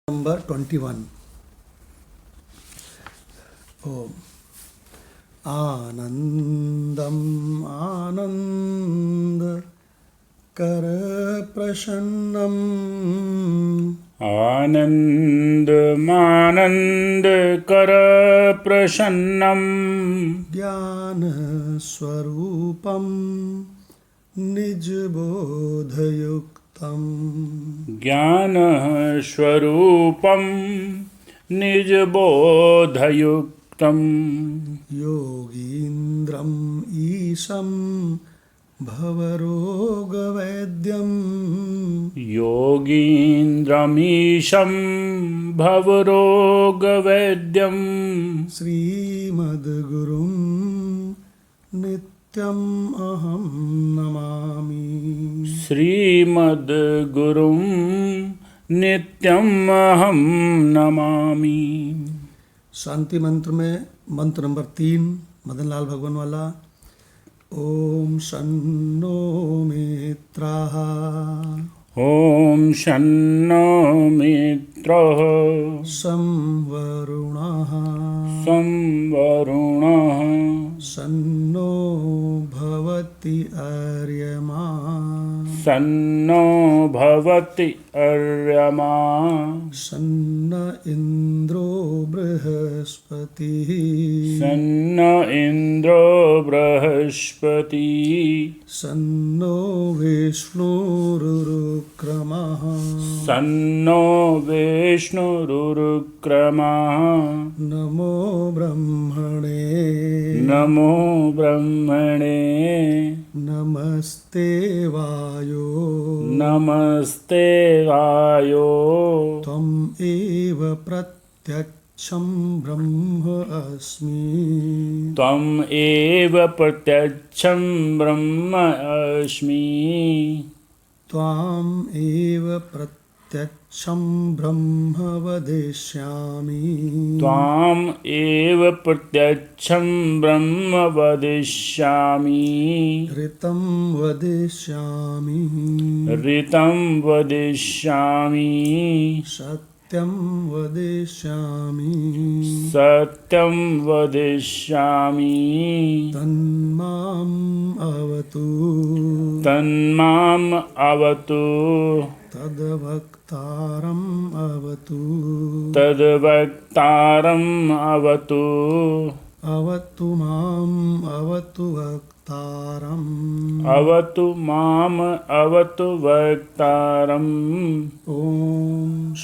Number 21। ओम आनंदम आनंद कर प्रसन्नम आनन्दमानन्द कर प्रसन्नम् ज्ञान स्वरूपम निज बोधयुक्तम ज्ञानस्वरूपं निजबोधयुक्तं योगीन्द्रम ईशम भवरोगवैद्यम योगीन्द्रमीशं भवरोगवैद्यं श्रीमद्गुरुं नित्यम् अहं नमामि। श्रीमद्गुरुं नित्यम् अहं नमामि। शांति मंत्र में मंत्र नंबर 3 मदन लाल भगवान वाला। ओम शन्नो मित्राः ॐ शन्नो मित्रः सं वरुणः संवरुणः सन्नो भवति अर्यमा सन्नो भवति अर्यमा सन्न इन्द्रो बृहस्पतिः सन्न इन्द्रो बृहस्पतिः सन्नो विष्णुरुक्रमः सन्नो विष्णुरुक्रमः नमो ब्रह्मणे नमो ब्रह्मणे नमस्ते वायो नमस्ते वायो त्वम् एव प्रत्यक्षं ब्रह्म अस्मि त्वम् एव प्रत्यक्षं ब्रह्म अस्मि त्वाम् एव प्रत्यक्षं ब्रह्म वदिष्यामि त्वाम् एव प्रत्यक्षं ब्रह्म वदिष्यामि ऋतं वदिष्यामि ऋतं वदिष्यामि सत्यं वदिष्यामि सत्यं वदिष्यामि तन्माम् अवतु तन्माम् अवतु तद्वक्तारम् अवतु तद्वक्तारम् अवतु अवतु माम् अवतु वक्तारम् अवतु माम् अवतु वक्तारम् ॐ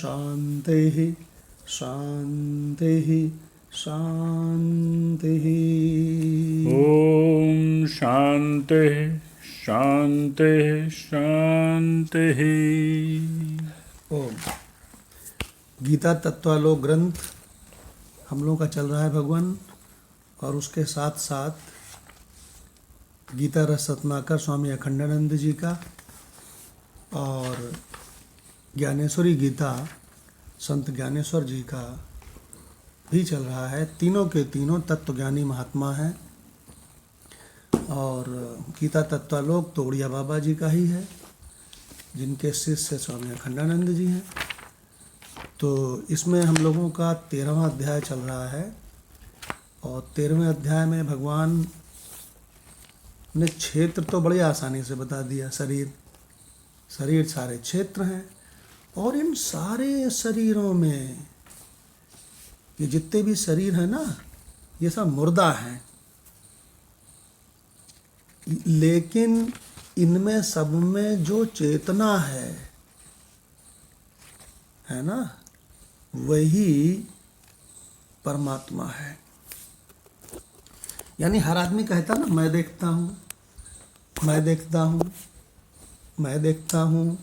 शान्तिः शान्तिः शान्तिः ॐ शान्तिः शान्तिः शान्तिः। ओम गीता तत्वालोक ग्रंथ हम लोगों का चल रहा है भगवान, और उसके साथ साथ गीता रस रत्नाकर स्वामी अखंडानंद जी का और ज्ञानेश्वरी गीता संत ज्ञानेश्वर जी का भी चल रहा है। तीनों के तीनों तत्वज्ञानी महात्मा हैं, और गीता तत्वालोक तो उड़िया बाबा जी का ही है, जिनके शिष्य स्वामी अखंडानंद जी हैं। तो इसमें हम लोगों का 13वां अध्याय चल रहा है, और 13वें अध्याय में भगवान ने क्षेत्र तो बड़ी आसानी से बता दिया। शरीर सारे क्षेत्र हैं, और इन सारे शरीरों में ये जितने भी शरीर हैं ना, ये सब मुर्दा हैं, लेकिन इनमें सब में जो चेतना है ना, वही परमात्मा है। यानी हर आदमी कहता ना, मैं देखता हूँ मैं देखता हूँ मैं देखता हूँ।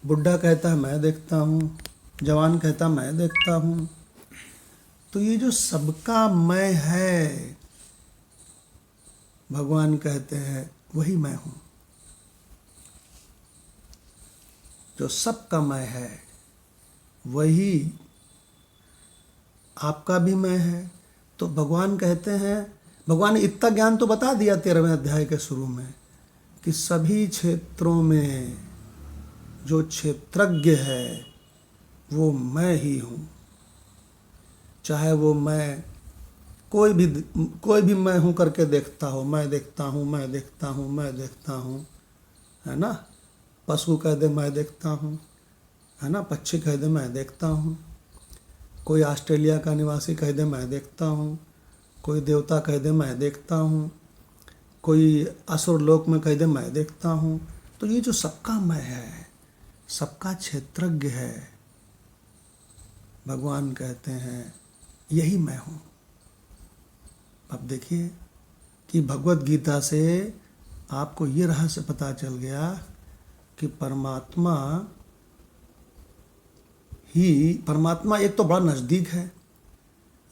बुढ़ा कहता है मैं देखता हूँ, जवान कहता मैं देखता हूँ। तो ये जो सबका मैं है, भगवान कहते हैं वही मैं हूँ। जो सबका मैं है वही आपका भी मैं है। तो भगवान कहते हैं, भगवान ने इतना ज्ञान तो बता दिया 13वें अध्याय के शुरू में, कि सभी क्षेत्रों में जो क्षेत्रज्ञ है वो मैं ही हूँ। चाहे वो मैं कोई भी मैं हूँ करके देखता हो, मैं देखता हूँ, मैं देखता हूँ, मैं देखता हूँ, है ना। पशु कह दे मैं देखता हूँ, है ना। पक्षी कह दे मैं देखता हूँ। कोई ऑस्ट्रेलिया का निवासी कह दे मैं देखता हूँ। कोई देवता कह दे मैं देखता हूँ। कोई असुर लोक में कह दे मैं देखता हूँ। तो ये जो सबका मैं है, सबका क्षेत्रज्ञ है, भगवान कहते हैं यही मैं हूँ। अब देखिए कि भगवत गीता से आपको ये रहस्य पता चल गया कि परमात्मा एक तो बड़ा नज़दीक है,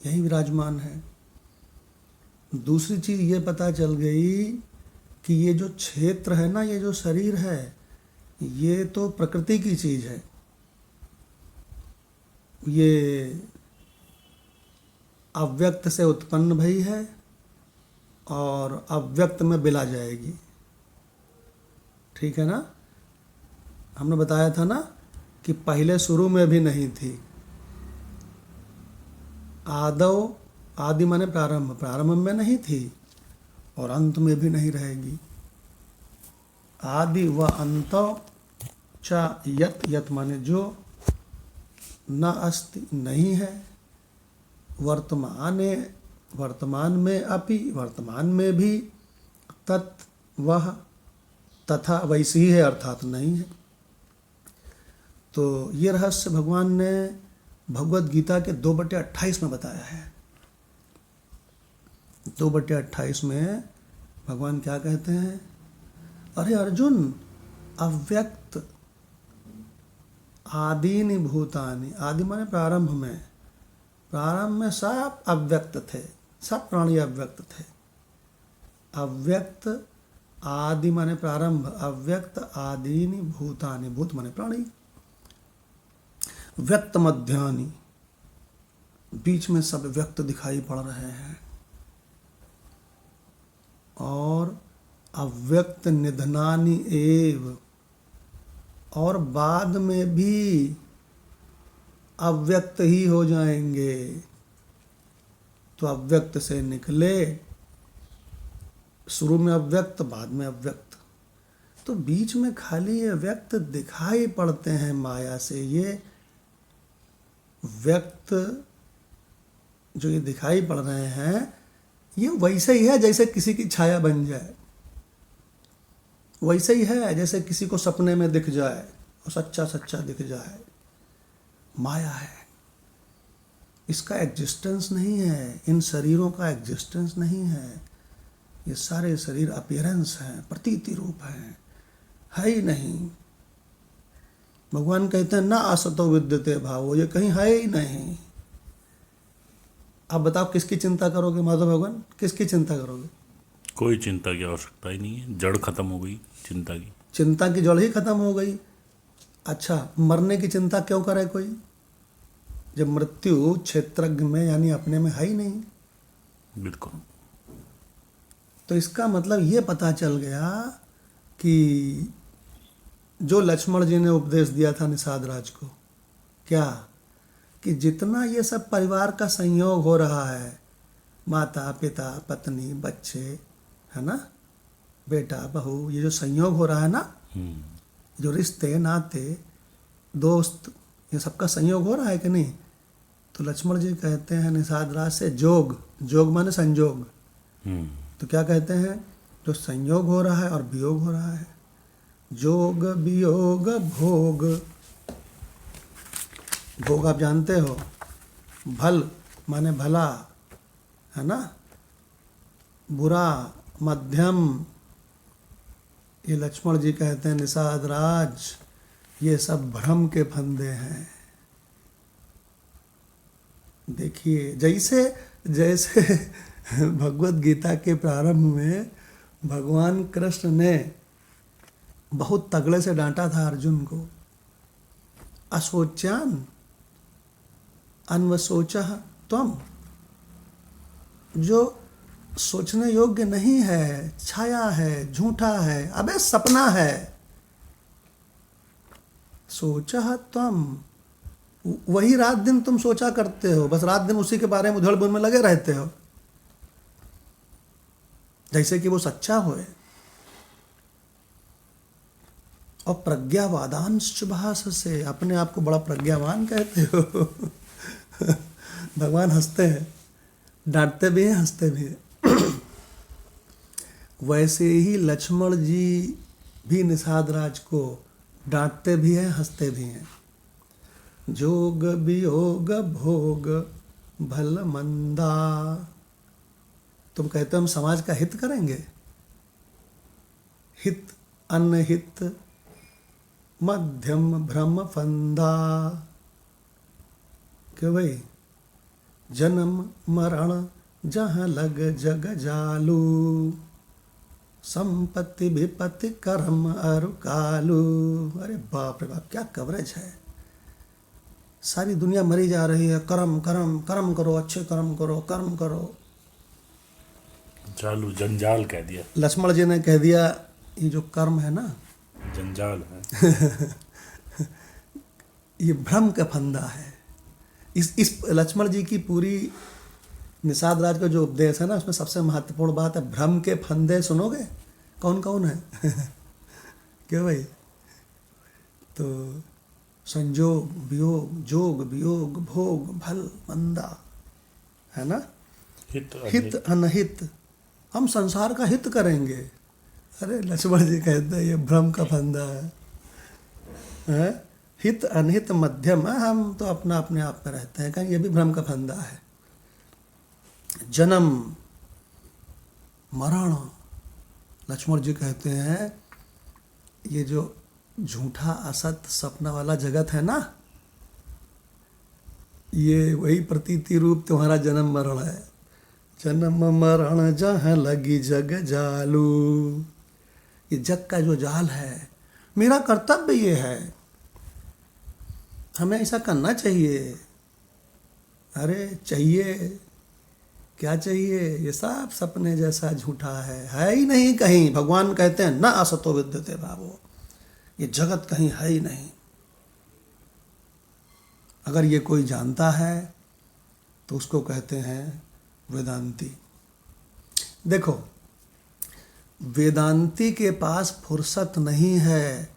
यही विराजमान है। दूसरी चीज़ ये पता चल गई कि ये जो क्षेत्र है ना, ये जो शरीर है, ये तो प्रकृति की चीज़ है। ये अव्यक्त से उत्पन्न भई है और अव्यक्त में बिला जाएगी। ठीक है ना। हमने बताया था ना कि पहले शुरू में भी नहीं थी। आदि माने प्रारंभ, प्रारंभ में नहीं थी और अंत में भी नहीं रहेगी। आदि व अंत च यत, यत माने जो, न अस्ति नहीं है, वर्तमान में अपि, वर्तमान में भी, तत् वह, तथा वैसे ही है अर्थात नहीं है। तो ये रहस्य भगवान ने भगवत गीता के 2/28 में बताया है। 2/28 में भगवान क्या कहते हैं? अरे अर्जुन, अव्यक्त आदीनि भूतानि, आदि माने प्रारंभ में, प्रारंभ में सब अव्यक्त थे, सब प्राणी अव्यक्त थे। अव्यक्त आदि माने प्रारंभ, अव्यक्त आदीनि भूतानि, भूत माने प्राणी, व्यक्त मध्यानि, बीच में सब व्यक्त दिखाई पड़ रहे हैं, और अव्यक्त निधनानि एव, और बाद में भी अव्यक्त ही हो जाएंगे। तो अव्यक्त से निकले, शुरू में अव्यक्त, बाद में अव्यक्त, तो बीच में खाली ये व्यक्त दिखाई पड़ते हैं माया से। ये व्यक्त जो ये दिखाई पड़ रहे हैं, ये वैसे ही है जैसे किसी की छाया बन जाए, वैसे ही है जैसे किसी को सपने में दिख जाए और सच्चा सच्चा दिख जाए। माया है, इसका एग्जिस्टेंस नहीं है, इन शरीरों का एग्जिस्टेंस नहीं है। ये सारे शरीर अपीयरेंस हैं, प्रतीति रूप हैं, है ही नहीं। भगवान कहते हैं ना असतो विद्यते भावो, ये कहीं है ही नहीं। आप बताओ किसकी चिंता करोगे माधव भगवान, किसकी चिंता करोगे? कोई चिंता की आवश्यकता ही नहीं है, जड़ खत्म हो गई चिंता की। चिंता की जड़ ही खत्म हो गई। अच्छा, मरने की चिंता क्यों करे कोई, जब मृत्यु क्षेत्रज्ञ में यानी अपने में है ही नहीं। बिल्कुल। तो इसका मतलब ये पता चल गया कि जो लक्ष्मण जी ने उपदेश दिया था निषाद राज को, क्या कि जितना ये सब परिवार का संयोग हो रहा है, माता पिता पत्नी बच्चे, है ना, बेटा बहू, ये जो संयोग हो रहा है ना, जो रिश्ते नाते दोस्त, ये सबका संयोग हो रहा है कि नहीं? तो लक्ष्मण जी कहते हैं निषाद राज से जोग, जोग माने संयोग। तो क्या कहते हैं? जो संयोग हो रहा है और वियोग हो रहा है, जोग वियोग भोग। भोग आप जानते हो, भल माने भला, है ना, बुरा मध्यम। ये लक्ष्मण जी कहते हैं निषाद राज, ये सब भ्रम के फंदे हैं। देखिए जैसे जैसे भगवत गीता के प्रारंभ में भगवान कृष्ण ने बहुत तगड़े से डांटा था अर्जुन को, अशोच्यान अन्वशोचः त्वम, जो सोचने योग्य नहीं है, छाया है, झूठा है, अबे सपना है। सोचः त्वम, वही रात दिन तुम सोचा करते हो, बस रात दिन उसी के बारे में उधड़ बुन में लगे रहते हो, जैसे कि वो सच्चा होए। और प्रज्ञावादांश भास से, अपने आप को बड़ा प्रज्ञावान कहते हो। भगवान हंसते हैं, डांटते भी हैं, हंसते भी हैं। वैसे ही लक्ष्मण जी भी निषाद राज को डांटते भी हैं, हंसते भी हैं। जोग वियोग भोग भल मंदा, तुम कहते हो हम समाज का हित करेंगे, हित अनहित मध्यम भ्रम फंदा। क्यों भाई, जन्म मरण जहाँ लग जग जालू, संपत्ति विपत्ति कर्म अरु कालू। अरे बाप रे बाप, क्या कवरेज है। सारी दुनिया मरी जा रही है, कर्म कर्म कर्म करो, अच्छे कर्म करो, कर्म करो। चालू जंजाल कह दिया, लक्ष्मण जी ने कह दिया ये जो कर्म है ना, जंजाल है। ये भ्रम का फंदा है। इस लक्ष्मण जी की पूरी निषाद राज का जो उपदेश है ना, उसमें सबसे महत्वपूर्ण बात है भ्रम के फंदे। सुनोगे कौन कौन है? क्यों भाई? तो संजोग वियोग, जोग वियोग भोग भल मंदा, है ना। हित अनहित, हम संसार का हित करेंगे। अरे लक्ष्मण जी कहते हैं ये भ्रम का फंदा है। हित अनहित मध्यम, हम तो अपना अपने आप में रहते हैं, कहीं ये भी भ्रम का फंदा है। जन्म मरण, लक्ष्मण जी कहते हैं ये जो झूठा असत सपना वाला जगत है ना, ये वही प्रतीति रूप तुम्हारा जन्म मरण है। जन्म मरण जहाँ लगी जग जालू, ये जग का जो जाल है। मेरा कर्तव्य ये है, हमें ऐसा करना चाहिए। अरे चाहिए क्या चाहिए, ये सब सपने जैसा झूठा है ही नहीं कहीं। भगवान कहते हैं न असतो विद्यते भावो, ये जगत कहीं है ही नहीं। अगर ये कोई जानता है तो उसको कहते हैं वेदांती। देखो, वेदांती के पास फुर्सत नहीं है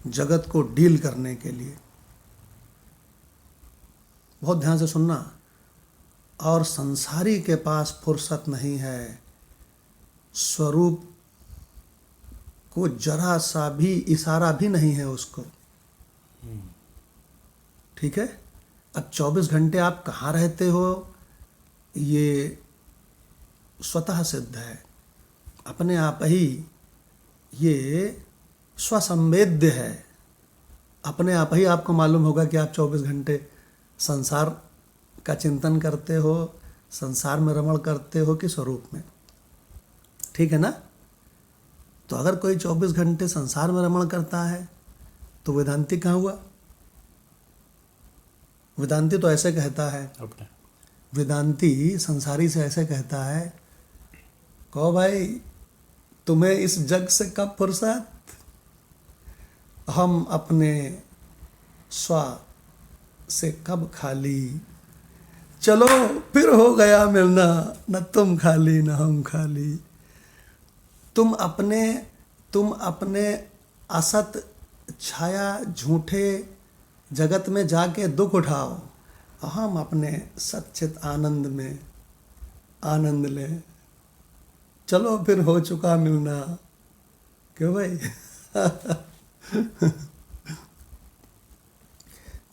जगत को डील करने के लिए। बहुत ध्यान से सुनना। और संसारी के पास फुर्सत नहीं है स्वरूप को जरा सा भी इशारा भी नहीं है उसको। ठीक है। अब 24 घंटे आप कहाँ रहते हो ये स्वतः सिद्ध है, अपने आप ही ये स्वसंवेद्य है। अपने आप ही आपको मालूम होगा कि आप 24 घंटे संसार का चिंतन करते हो, संसार में रमण करते हो कि स्वरूप में। ठीक है ना। तो अगर कोई 24 घंटे संसार में रमण करता है तो वेदांती कहाँ हुआ? वेदांती तो ऐसे कहता है, वेदांती संसारी से ऐसे कहता है, कहो भाई तुम्हें इस जग से कब फुर्सत, हम अपने स्व से कब खाली, चलो फिर हो गया मिलना, न तुम खाली न हम खाली। तुम अपने असत छाया झूठे जगत में जाके दुख उठाओ, हम अपने सच्चित आनंद में आनंद लें। चलो फिर हो चुका मिलना। क्यों भाई?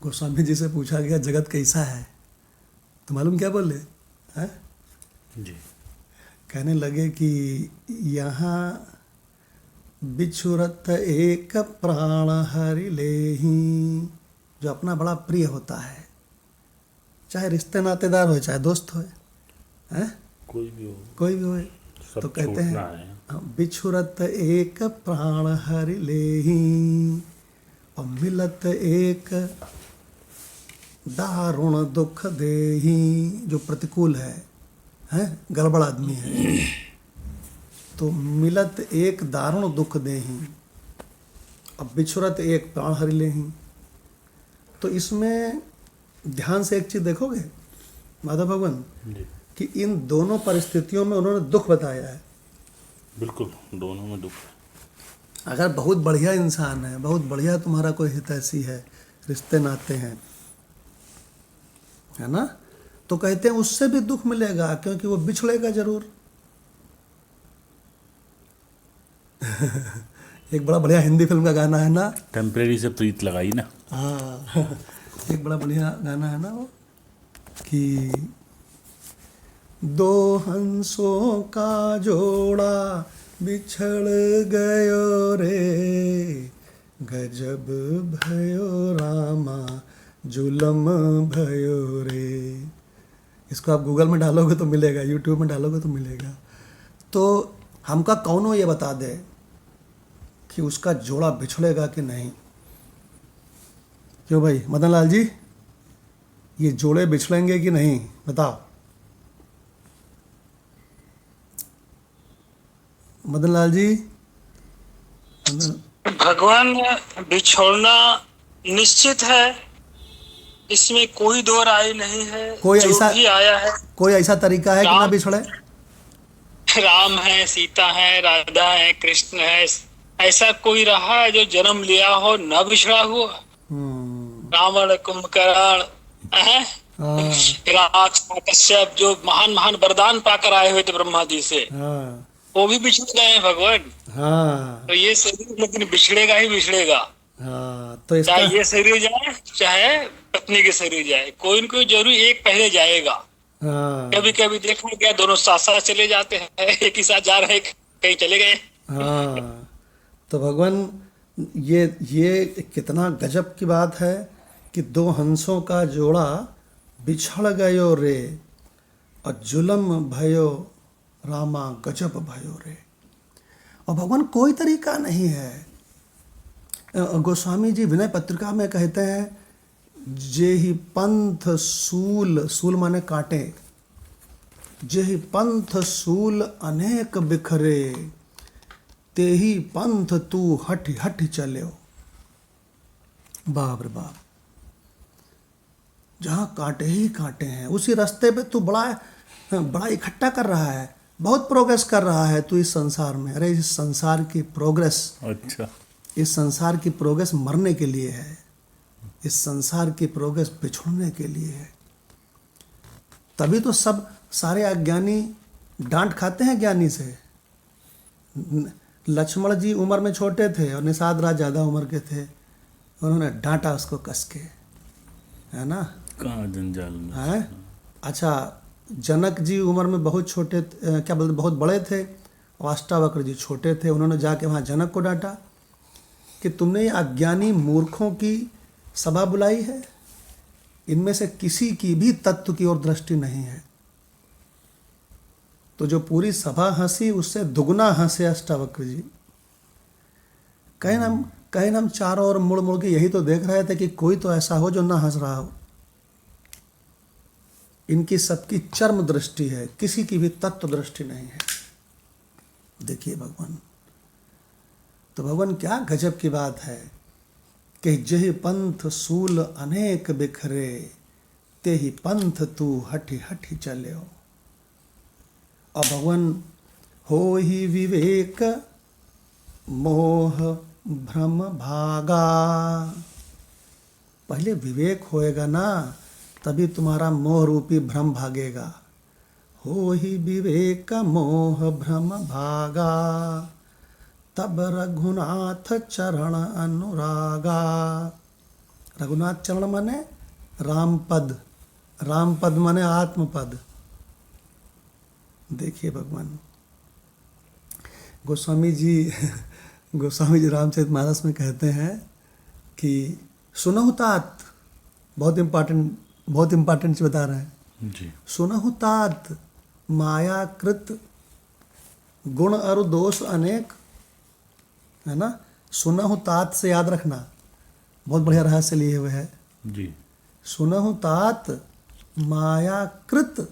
गोस्वामी जी से पूछा गया जगत कैसा है, तो मालूम क्या बोले हैं? जी। कहने लगे कि यहाँ बिछुरत एक प्राण हरि लेही, जो अपना बड़ा प्रिय होता है, चाहे रिश्ते नातेदार हो चाहे दोस्त हो, हैं कोई भी हो, तो कहते हैं बिछुरत एक प्राण हरि लेही और मिलत एक दारुण दुख देही। जो प्रतिकूल है गड़बड़ आदमी है, तो मिलत एक दारुण दुख देही अब बिछुरत एक प्राण हरि लेही। तो इसमें ध्यान से एक चीज देखोगे माधव भगवान, जी कि इन दोनों परिस्थितियों में उन्होंने दुख बताया है। बिल्कुल, दोनों में दुख है। अगर बहुत बढ़िया इंसान है, बहुत बढ़िया तुम्हारा कोई हितैषी है, रिश्ते नाते हैं, है ना, तो कहते हैं उससे भी दुख मिलेगा, क्योंकि वो बिछड़ेगा जरूर। एक बड़ा बढ़िया हिंदी फिल्म का गाना है ना, टेम्परेरी से प्रीत लगाई ना। हाँ एक बड़ा बढ़िया गाना है ना वो, कि दो हंसों का जोड़ा बिछड़ गयो रे, गजब भयो रामा जुलम भयो रे। इसको आप गूगल में डालोगे तो मिलेगा, यूट्यूब में डालोगे तो मिलेगा। तो हमका कौनो ये बता दे कि उसका जोड़ा बिछड़ेगा कि नहीं। क्यों भाई मदन लाल जी, ये जोड़े बिछड़ेंगे कि नहीं, बताओ मदन लाल जी। भगवान बिछोड़ना निश्चित है, इसमें कोई दो राय नहीं है। कोई जो ऐसा भी आया है, कोई ऐसा तरीका है कि ना बिछड़े? राम है, सीता है, राधा है, कृष्ण है, ऐसा कोई रहा है जो जन्म लिया हो न बिछड़ा हुआ? रावण, कुंभकर्ण है, हाँ विराट, कश्यप, जो महान महान वरदान पाकर आए हुए थे ब्रह्मा जी से, हाँ वो भी बिछड़ गए हैं भगवान। हाँ तो ये शरीर लेकिन बिछड़ेगा ही बिछड़ेगा, हाँ, तो चाहे इसका ये शरीर जाए चाहे पत्नी के शरीर जाए, कोई न कोई जरूर एक पहले जाएगा। हाँ कभी कभी देखा गया दोनों साथ साथ चले जाते हैं, एक ही साथ जा रहे हैं, कहीं चले गए। हाँ, तो भगवान ये कितना गजब की बात है कि दो हंसों का जोड़ा बिछड़ गयो रे, और जुलम भयो रामा गजब भयो रे। और भगवान कोई तरीका नहीं है। गोस्वामी जी विनय पत्रिका में कहते हैं, जे ही पंथ सूल, सूल माने कांटे, जे ही पंथ सूल अनेक बिखरे, ते ही पंथ तू हठ हठ चलो। बाप रे बाप, जहाँ कांटे ही कांटे हैं उसी रास्ते पे तू बड़ा इकट्ठा कर रहा है, बहुत प्रोग्रेस कर रहा है तू इस संसार में। अरे इस संसार की प्रोग्रेस, अच्छा, इस संसार की प्रोग्रेस मरने के लिए है, इस संसार की प्रोग्रेस बिछड़ने के लिए है। तभी तो सब सारे अज्ञानी डांट खाते हैं ज्ञानी से। लक्ष्मण जी उम्र में छोटे थे और निषाद राज ज़्यादा उम्र के थे, उन्होंने डांटा उसको कस के, है ना, कहाँ जंजाल में है। अच्छा, जनक जी उम्र में बहुत छोटे, क्या बोलते, बहुत बड़े थे, और अष्टावक्र जी छोटे थे। उन्होंने जाके वहाँ जनक को डांटा कि तुमने ये अज्ञानी मूर्खों की सभा बुलाई है, इनमें से किसी की भी तत्व की ओर दृष्टि नहीं है। तो जो पूरी सभा हंसी उससे दुगना हंसे अष्टावक्र जी। कहीं हम चारों ओर मुड़ मुड़ के यही तो देख रहे थे कि कोई तो ऐसा हो जो ना हंस रहा हो। इनकी सबकी चर्म दृष्टि है, किसी की भी तत्व दृष्टि नहीं है। देखिए भगवान, तो भगवान क्या गजब की बात है कि जहि पंथ सूल अनेक बिखरे, ते ही पंथ तू हठी हठी चलो। और भगवान हो ही विवेक मोह भ्रम भागा। पहले विवेक होएगा ना, तभी तुम्हारा मोह रूपी भ्रम भागेगा। हो ही विवेक मोह भ्रम भागा, तब रघुनाथ चरण अनुरागा। रघुनाथ चरण माने राम पद, राम पद माने आत्म पद। देखिए भगवान, गोस्वामी जी रामचरितमानस में कहते हैं कि सुनहु तात, बहुत इम्पार्टेंट चीज बता रहे हैं जी। सुनहु तात मायाकृत गुण और दोष अनेक, है ना। सुनहु तात से याद रखना, बहुत बढ़िया रहस्य लिए हुए है। जी, सुनहु तात मायाकृत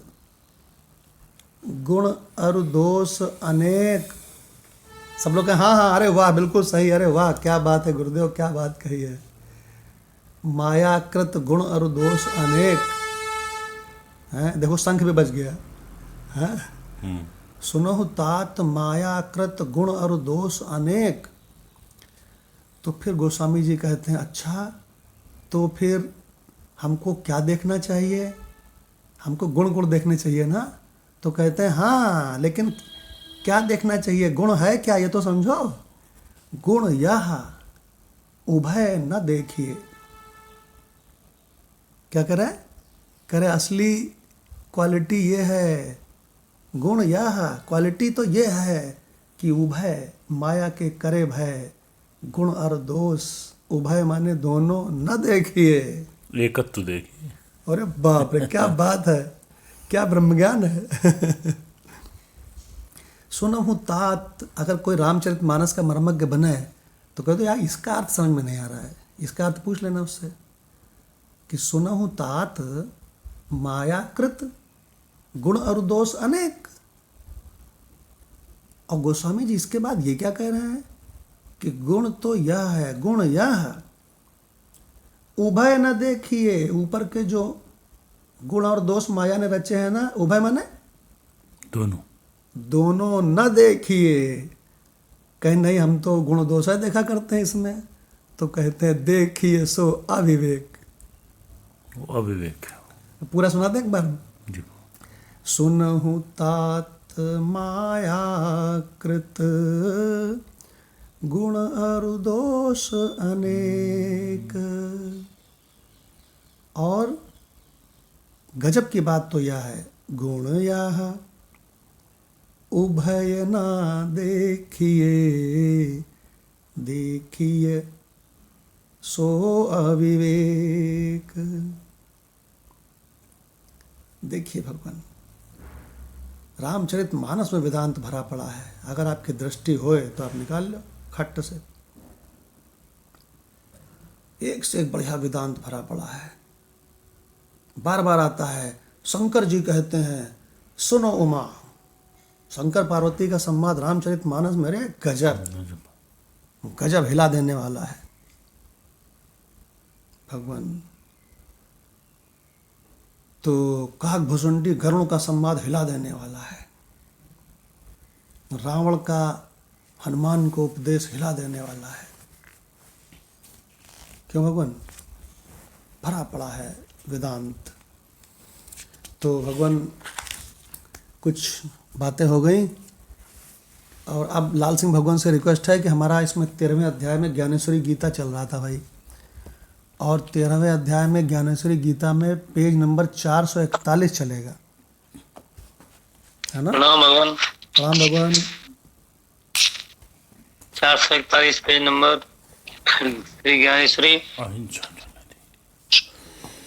गुण और दोष अनेक। सब लोग कहें हाँ हाँ, अरे वाह बिल्कुल सही, अरे वाह क्या बात है गुरुदेव, क्या बात कही है। मायाकृत गुण और दोष अनेक हैं। देखो शंख भी बच गया है। सुनहु तात मायाकृत गुण और दोष अनेक। तो फिर गोस्वामी जी कहते हैं अच्छा तो फिर हमको क्या देखना चाहिए? हमको गुण गुण देखने चाहिए ना। तो कहते हैं हाँ, लेकिन क्या देखना चाहिए? गुण है क्या ये तो समझो। गुण यह उभय न देखिए। क्या करे? करे असली क्वालिटी ये है, गुण यह क्वालिटी तो ये है कि उभय माया के करे भय, गुण और दोष उभय माने दोनों न देखिए, एकत्व देखिए। अरे बाप रे क्या बात है, क्या ब्रह्म ज्ञान है। सुनहु तात, अगर कोई रामचरितमानस का मर्मज्ञ बने तो कहते यार इसका अर्थ समझ में नहीं आ रहा है, इसका अर्थ पूछ लेना उससे कि सुनहु तात मायाकृत गुण और दोष अनेक। और गोस्वामी जी इसके बाद ये क्या कह रहे हैं कि गुण तो यह है, गुण यह उभय न देखिए। ऊपर के जो गुण और दोष माया ने रचे हैं ना, उभय माने दोनों, दोनों न देखिए। कहीं नहीं हम तो गुण दोष है देखा करते हैं इसमें। तो कहते हैं देखिए सो अविवेक। वो अविवेक है। पूरा सुना दे एक बार। जी। सुनहु तात माया कृत गुण और दोष अनेक। और गजब की बात तो यह है, गुण यह उभय ना देखिए, देखिए सो अविवेक। देखिए भगवान रामचरितमानस में वेदांत भरा पड़ा है। अगर आपकी दृष्टि होए तो आप निकाल लो खट्ट से, एक से एक बढ़िया वेदांत भरा पड़ा है। बार बार आता है। शंकर जी कहते हैं सुनो उमा, शंकर पार्वती का संवाद रामचरितमानस मेरे गजब गजब हिला देने वाला है। भगवान तो काक भुसुंडी गरुण का संवाद हिला देने वाला है। रावण का हनुमान को उपदेश हिला देने वाला है। क्यों भगवान? भरा पड़ा है वेदांत। तो भगवान कुछ बातें हो गई और अब लाल सिंह भगवान से रिक्वेस्ट है कि हमारा इसमें 13वें अध्याय में ज्ञानेश्वरी गीता चल रहा था भाई, और 13वें अध्याय में ज्ञानेश्वरी गीता में पेज नंबर 441 चलेगा, है ना? प्रणाम भगवान। प्रणाम भगवान। 441 पेज नंबर श्री ज्ञानेश्वरी।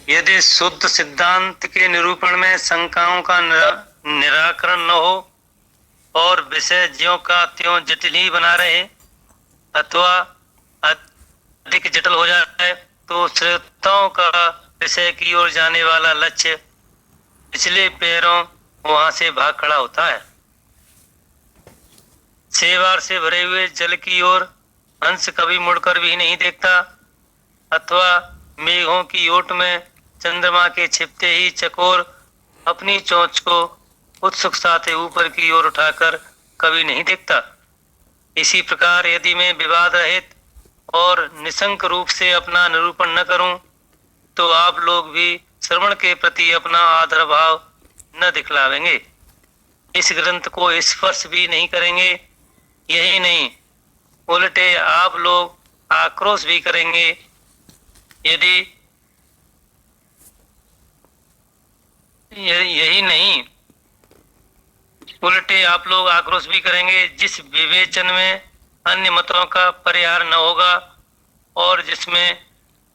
यदि शुद्ध सिद्धांत के निरूपण में शंकाओं का निराकरण न हो और विषय ज्यों का त्यों जटिल ही बना रहे अथवा अधिक जटिल हो जाए तो श्रोताओं का विषय की ओर जाने वाला लक्ष्य पिछले पैरों वहां से भाग खड़ा होता है। सेवार से भरे हुए जल की ओर हंस कभी मुड़कर भी नहीं देखता अथवा मेघों की ओट में चंद्रमा के छिपते ही चकोर अपनी चोंच को उत्सुकता से ऊपर की ओर उठाकर कभी नहीं देखता। इसी प्रकार यदि मैं विवाद रहित और निशंक रूप से अपना निरूपण न करूं तो आप लोग भी श्रवण के प्रति अपना आदर भाव न दिखलावेंगे, इस ग्रंथ को स्पर्श भी नहीं करेंगे। यही नहीं उल्टे आप लोग आक्रोश भी करेंगे। यही नहीं उल्टे आप लोग आक्रोश भी करेंगे जिस विवेचन में अन्य मतों का परिहार न होगा और जिसमें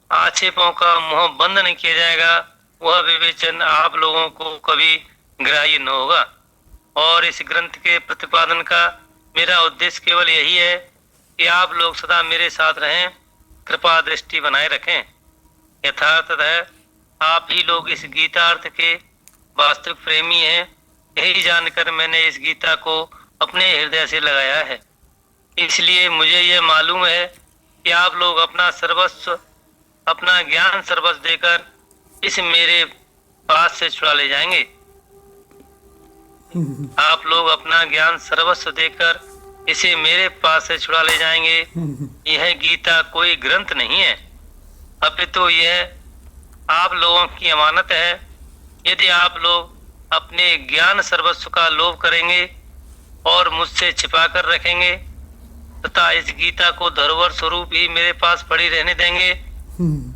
आक्षेपों का मुंह बंद नहीं किया जाएगा, वह विवेचन आप लोगों को कभी ग्राह्य न होगा। और इस ग्रंथ के प्रतिपादन का मेरा उद्देश्य केवल यही है कि आप लोग सदा मेरे साथ रहें, कृपा दृष्टि बनाए रखें। यथार्थतः आप ही लोग इस गीतार्थ के वास्तविक प्रेमी हैं, यही जानकर मैंने इस गीता को अपने हृदय से लगाया है। इसलिए मुझे यह मालूम है कि आप लोग अपना सर्वस्व अपना ज्ञान सर्वस्व देकर इस मेरे पास से छुड़ा ले जाएंगे। आप लोग अपना ज्ञान सर्वस्व देकर इसे मेरे पास से छुड़ा ले जाएंगे। यह गीता कोई ग्रंथ नहीं है, अपितु यह आप लोगों की अमानत है। यदि आप लोग अपने ज्ञान सर्वस्व का लोभ करेंगे और मुझसे छिपा कर रखेंगे तथा इस गीता को धरोहर स्वरूप ही मेरे पास पड़ी रहने देंगे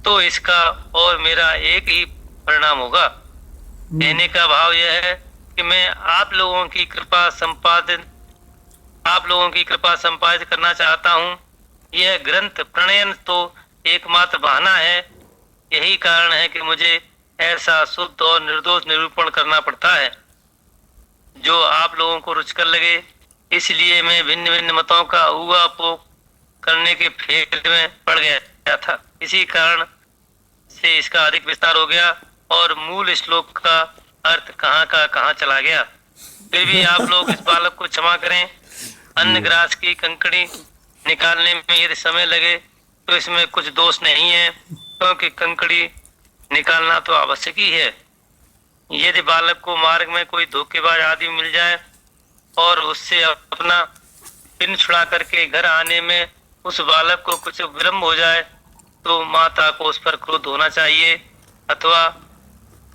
तो इसका और मेरा एक ही परिणाम होगा। कहने का भाव यह है कि मैं आप लोगों की कृपा संपादित करना चाहता हूँ। यह ग्रंथ प्रणयन तो एकमात्र बहाना है। यही कारण है कि मुझे ऐसा शुद्ध और निर्दोष निरूपण करना पड़ता है जो आप लोगों को रुचकर लगे। इसलिए मैं भिन्न भिन्न मतों का उगापोग करने के फेर में पड़ गया था। इसी कारण से इसका अधिक विस्तार हो गया और मूल श्लोक का अर्थ कहाँ का कहाँ चला गया। फिर भी आप लोग इस बालक को क्षमा करें। अन्न ग्रास की कंकड़ी निकालने में यदि समय लगे तो इसमें कुछ दोष नहीं है, क्योंकि कंकड़ी निकालना तो आवश्यक ही है। यदि बालक को मार्ग में कोई धोखेबाज आदमी मिल जाए और उससे अपना पिन छुड़ा करके घर आने में उस बालक को कुछ विलम्ब हो जाए तो माता को उस पर क्रोध होना चाहिए अथवा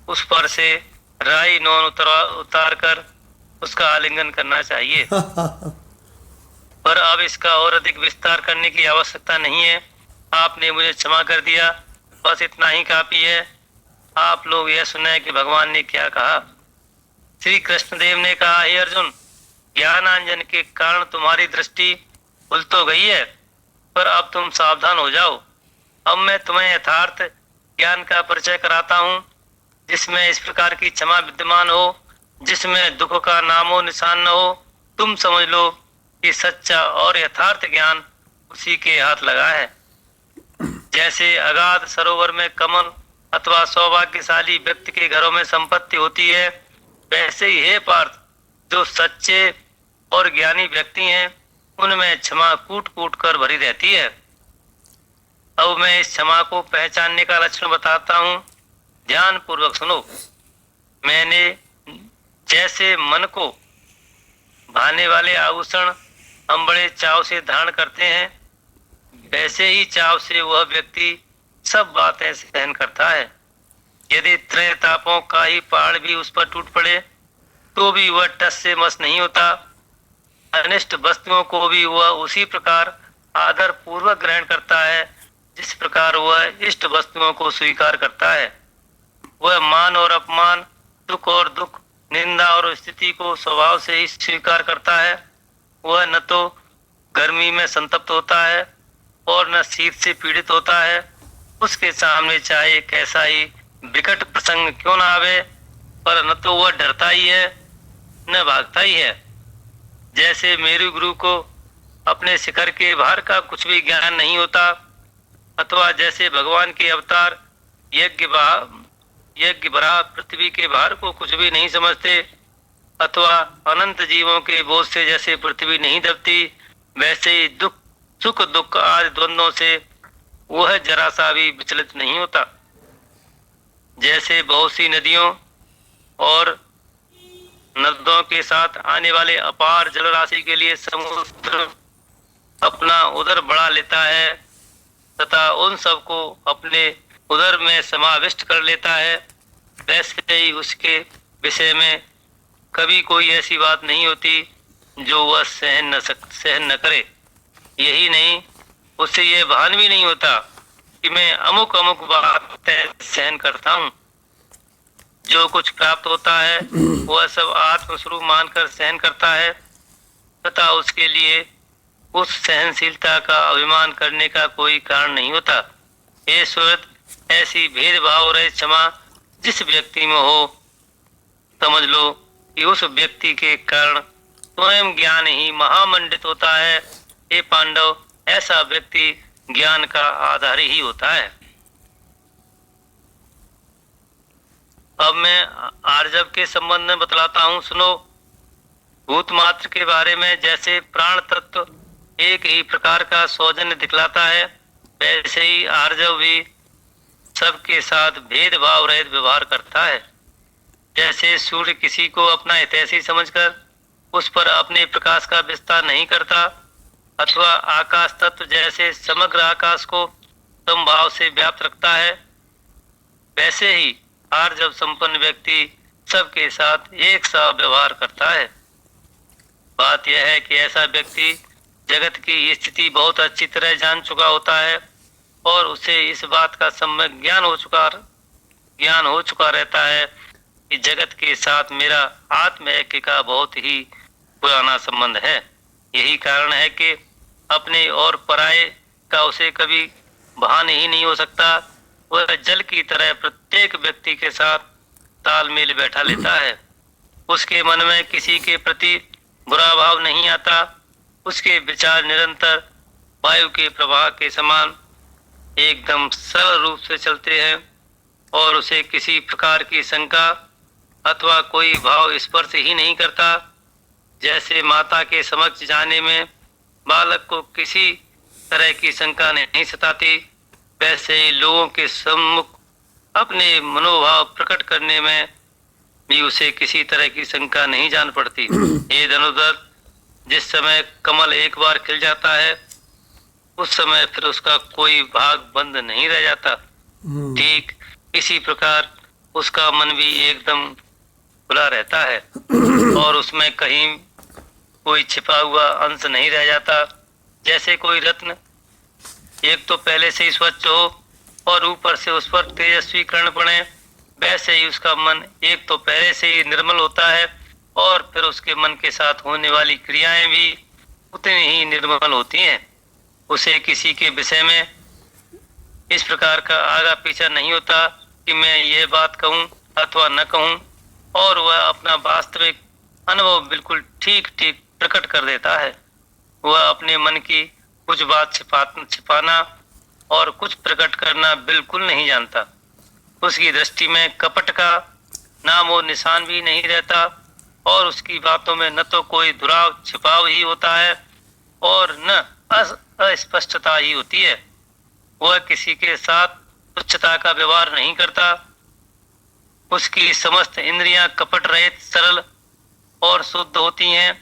उस पर से राई नौन उतार कर उसका आलिंगन करना चाहिए। पर अब इसका और अधिक विस्तार करने की आवश्यकता नहीं है। आपने मुझे क्षमा कर दिया, बस इतना ही काफी है। आप लोग यह सुने कि भगवान ने क्या कहा। श्री कृष्णदेव ने कहा, हे अर्जुन, ज्ञानांजन के कारण तुम्हारी दृष्टि खुल तो गई है, पर अब तुम सावधान हो जाओ। अब मैं तुम्हें यथार्थ ज्ञान का परिचय कराता हूँ, जिसमें इस प्रकार की क्षमा विद्यमान हो, जिसमें दुख का नामो निशान न हो। तुम समझ लो कि सच्चा और यथार्थ ज्ञान उसी के हाथ लगा है। जैसे अगाध सरोवर में कमल अथवा सौभाग्यशाली व्यक्ति के घरों में संपत्ति होती है, वैसे ही हे पार्थ, जो सच्चे और ज्ञानी व्यक्ति हैं उनमें क्षमा कूट कूट कर भरी रहती है। अब मैं इस क्षमा को पहचानने का लक्षण बताता हूँ, ध्यान पूर्वक सुनो। मैंने जैसे मन को भाने वाले आभूषण हम बड़े चाव से धारण करते हैं, वैसे ही चाव से वह व्यक्ति सब बातें सहन करता है। यदि त्रय तापों का ही पहाड़ भी उस पर टूट पड़े तो भी वह टस से मस नहीं होता। अनिष्ट वस्तुओं को भी वह उसी प्रकार आदर पूर्वक ग्रहण करता है जिस प्रकार वह इष्ट वस्तुओं को स्वीकार करता है। वह मान और अपमान, सुख और दुख, निंदा और स्थिति को स्वभाव से ही स्वीकार करता है। वह न तो गर्मी में संतप्त होता है और न शीत से पीड़ित होता है। उसके सामने चाहे कैसा ही विकट प्रसंग क्यों न आवे, पर न तो वह डरता ही है न भागता ही है। जैसे मेरु गुरु को अपने शिखर के भार का कुछ भी ज्ञान नहीं होता, अथवा जैसे भगवान के अवतार यज्ञ बराह पृथ्वी के भार को कुछ भी नहीं समझते, अथवा अनंत जीवों के बोझ से जैसे पृथ्वी नहीं दबती, वैसे ही सुख दुख आदि द्वंद्वों से वह जरा सा भी विचलित नहीं होता। जैसे बहुत सी नदियों और नदों के साथ आने वाले अपार जल राशि के लिए समुद्र अपना उदर बढ़ा लेता है तथा उन सबको अपने उदर में समाविष्ट कर लेता है, वैसे ही उसके विषय में कभी कोई ऐसी बात नहीं होती जो वह सहन न करे। यही नहीं, उससे यह भान भी नहीं होता कि मैं अमुक अमुक बात सहन करता हूँ। जो कुछ प्राप्त होता है वह सब आत्मस्वरूप मानकर सहन करता है तथा उसके लिए उस सहनशीलता का अभिमान करने का कोई कारण नहीं होता। हे सुहृद, ऐसी भेदभाव रहित क्षमा जिस व्यक्ति में हो, समझ लो कि उस व्यक्ति के कारण स्वयं ज्ञान ही महामंडित होता है। हे पांडव, ऐसा व्यक्ति ज्ञान का आधार ही होता है। अब मैं आर्जव के संबंध में बतलाता हूँ, सुनो। भूत मात्र के बारे में जैसे प्राण तत्व एक ही प्रकार का सौजन्य दिखलाता है, वैसे ही आर्जव भी सबके साथ भेदभाव रहित व्यवहार करता है। जैसे सूर्य किसी को अपना हितैषी समझकर उस पर अपने प्रकाश का विस्तार नहीं करता, अथवा आकाश तत्व जैसे समग्र आकाश को समभाव से व्याप्त रखता है, वैसे ही आर्जव संपन्न व्यक्ति सबके साथ एक सा व्यवहार करता है। बात यह है कि ऐसा व्यक्ति जगत की स्थिति बहुत अच्छी तरह जान चुका होता है और उसे इस बात का सम्यक ज्ञान हो चुका रहता है कि जगत के साथ मेरा आत्म ऐक्य का बहुत ही पुराना संबंध है। यही कारण है कि अपने और पराये का उसे कभी भान ही नहीं हो सकता। वह जल की तरह प्रत्येक व्यक्ति के साथ तालमेल बैठा लेता है। उसके मन में किसी के प्रति बुरा भाव नहीं आता। उसके विचार निरंतर वायु के प्रवाह के समान एकदम सरल रूप से चलते हैं और उसे किसी प्रकार की शंका अथवा कोई भाव स्पर्श ही नहीं करता। जैसे माता के समक्ष जाने में बालक को किसी तरह की शंका नहीं सताती, वैसे ही लोगों के सम्मुख अपने मनोभाव प्रकट करने में भी उसे किसी तरह की शंका नहीं जान पड़ती। हे धनुधर, जिस समय कमल एक बार खिल जाता है उस समय फिर उसका कोई भाग बंद नहीं रह जाता। ठीक इसी प्रकार उसका मन भी एकदम खुला रहता है और उसमें कहीं कोई छिपा हुआ अंश नहीं रह जाता। जैसे कोई रत्न एक तो पहले से ही स्वच्छ हो और ऊपर से उस पर तेजस्वी किरण पड़े, वैसे ही उसका मन एक तो पहले से ही निर्मल होता है और फिर उसके मन के साथ होने वाली क्रियाएं भी उतनी ही निर्मल होती हैं। उसे किसी के विषय में इस प्रकार का आगा पीछा नहीं होता कि मैं ये बात कहूं अथवा न कहूं, और वह अपना वास्तविक अनुभव बिल्कुल ठीक ठीक प्रकट कर देता है। वह अपने मन की कुछ बात छिपाना और कुछ प्रकट करना बिल्कुल नहीं जानता। उसकी दृष्टि में कपट का नाम और निशान भी नहीं रहता और उसकी बातों में न तो कोई दुराव छिपाव ही होता है और न अस्पष्टता ही होती है। वह किसी के साथ तुच्छता का व्यवहार नहीं करता। उसकी समस्त इंद्रियां कपट रहित, सरल और शुद्ध होती हैं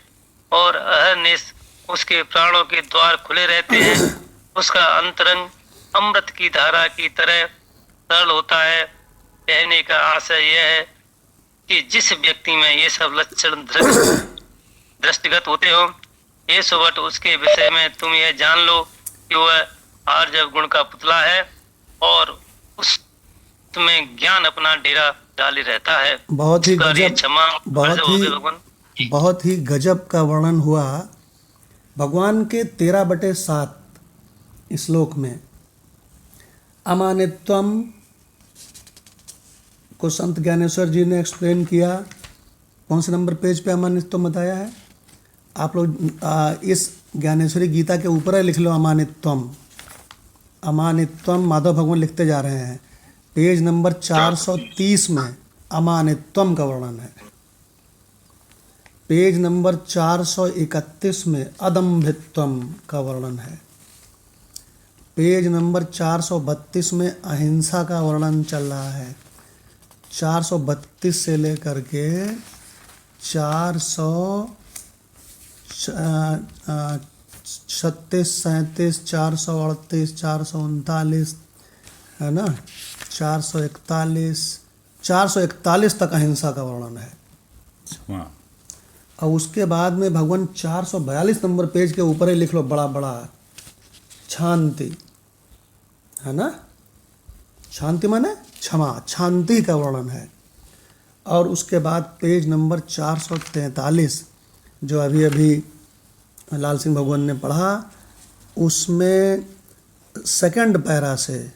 और अहर्निश उसके प्राणों के द्वार खुले रहते हैं। उसका अंतरंग अमृत की धारा की तरह सरल होता है। कहने का आशय यह है कि जिस व्यक्ति में ये सब लक्षण दृष्टिगत होते हो, ये सुबट उसके विषय में तुम यह जान लो कि वह आर्जव गुण का पुतला है और उसमें ज्ञान अपना डेरा डाले रहता है। बहुत ही गजब का वर्णन हुआ भगवान के 13/7 श्लोक में। अमानित्वम को संत ज्ञानेश्वर जी ने एक्सप्लेन किया। कौन से नंबर पेज पे अमानित्वम बताया है? आप लोग इस ज्ञानेश्वरी गीता के ऊपर ही लिख लो अमानित्वम। अमानित्वम माधव भगवान लिखते जा रहे हैं। पेज नंबर 430 में अमानित्वम का वर्णन है। पेज नंबर 431 में अदम्भित्वम का वर्णन है। पेज नंबर 432 में अहिंसा का वर्णन चल रहा है। 432 से लेकर के 436, 37, 438, 439 है ना, 441 तक अहिंसा का वर्णन है। और उसके बाद में भगवान 442 नंबर पेज के ऊपर ही लिख लो बड़ा बड़ा शांति, है ना। शांति माने क्षमा, शांति का वर्णन है। और उसके बाद पेज नंबर 443 जो अभी अभी लाल सिंह भगवान ने पढ़ा, उसमें सेकंड पैरा से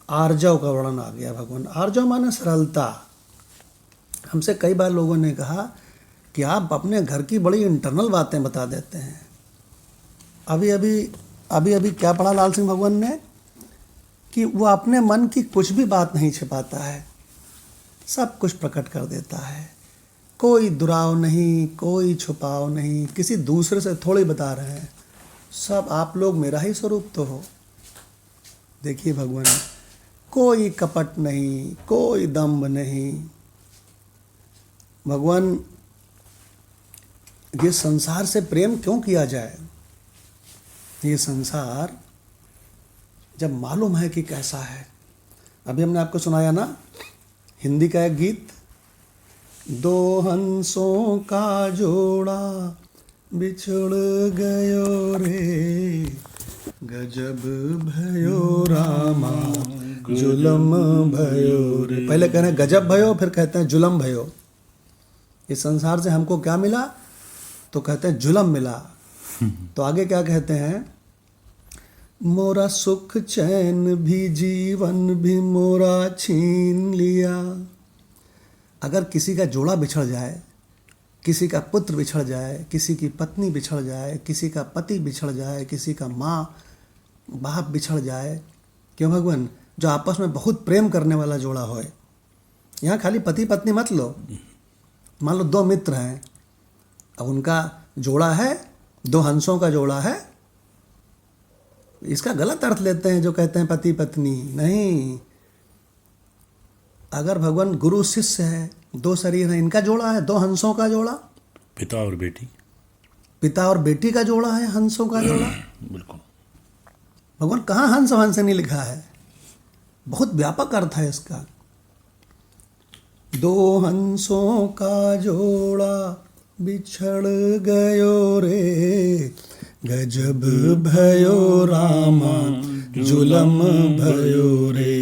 आर्जव का वर्णन आ गया। भगवान आर्जव माने सरलता। हमसे कई बार लोगों ने कहा कि आप अपने घर की बड़ी इंटरनल बातें बता देते हैं। अभी क्या पढ़ा लाल सिंह भगवान ने कि वो अपने मन की कुछ भी बात नहीं छिपाता है, सब कुछ प्रकट कर देता है। कोई दुराव नहीं, कोई छुपाव नहीं, किसी दूसरे से थोड़ी बता रहे हैं। सब आप लोग मेरा ही स्वरूप तो हो। देखिए भगवान कोई कपट नहीं, कोई दम्भ नहीं। भगवान, ये संसार से प्रेम क्यों किया जाए? ये संसार जब मालूम है कि कैसा है। अभी हमने आपको सुनाया ना हिंदी का एक गीत, दो हंसों का जोड़ा बिछड़ गयो रे, गजब भयो रामा जुलम भयो रे। पहले कह रहे हैं गजब भयो, फिर कहते हैं जुलम भयो। इस संसार से हमको क्या मिला? तो कहते हैं जुलम मिला। तो आगे क्या कहते हैं? मोरा सुख चैन भी जीवन भी मोरा छीन लिया। अगर किसी का जोड़ा बिछड़ जाए, किसी का पुत्र बिछड़ जाए, किसी की पत्नी बिछड़ जाए, किसी का पति बिछड़ जाए, किसी का माँ बाप बिछड़ जाए, क्यों भगवान? जो आपस में बहुत प्रेम करने वाला जोड़ा होए। यहाँ खाली पति पत्नी मत लो, मान लो दो मित्र हैं, अब उनका जोड़ा है, दो हंसों का जोड़ा है। इसका गलत अर्थ लेते हैं जो कहते हैं पति पत्नी, नहीं। अगर भगवान गुरु शिष्य है, दो शरीर है, इनका जोड़ा है, दो हंसों का जोड़ा। पिता और बेटी, पिता और बेटी का जोड़ा है, हंसों का जोड़ा। बिल्कुल। भगवान कहाँ हंस हंस नहीं लिखा है? बहुत व्यापक अर्थ है इसका। दो हंसों का जोड़ा बिछड़ गयो रे, गजब भयो रामा जुलम भयो रे,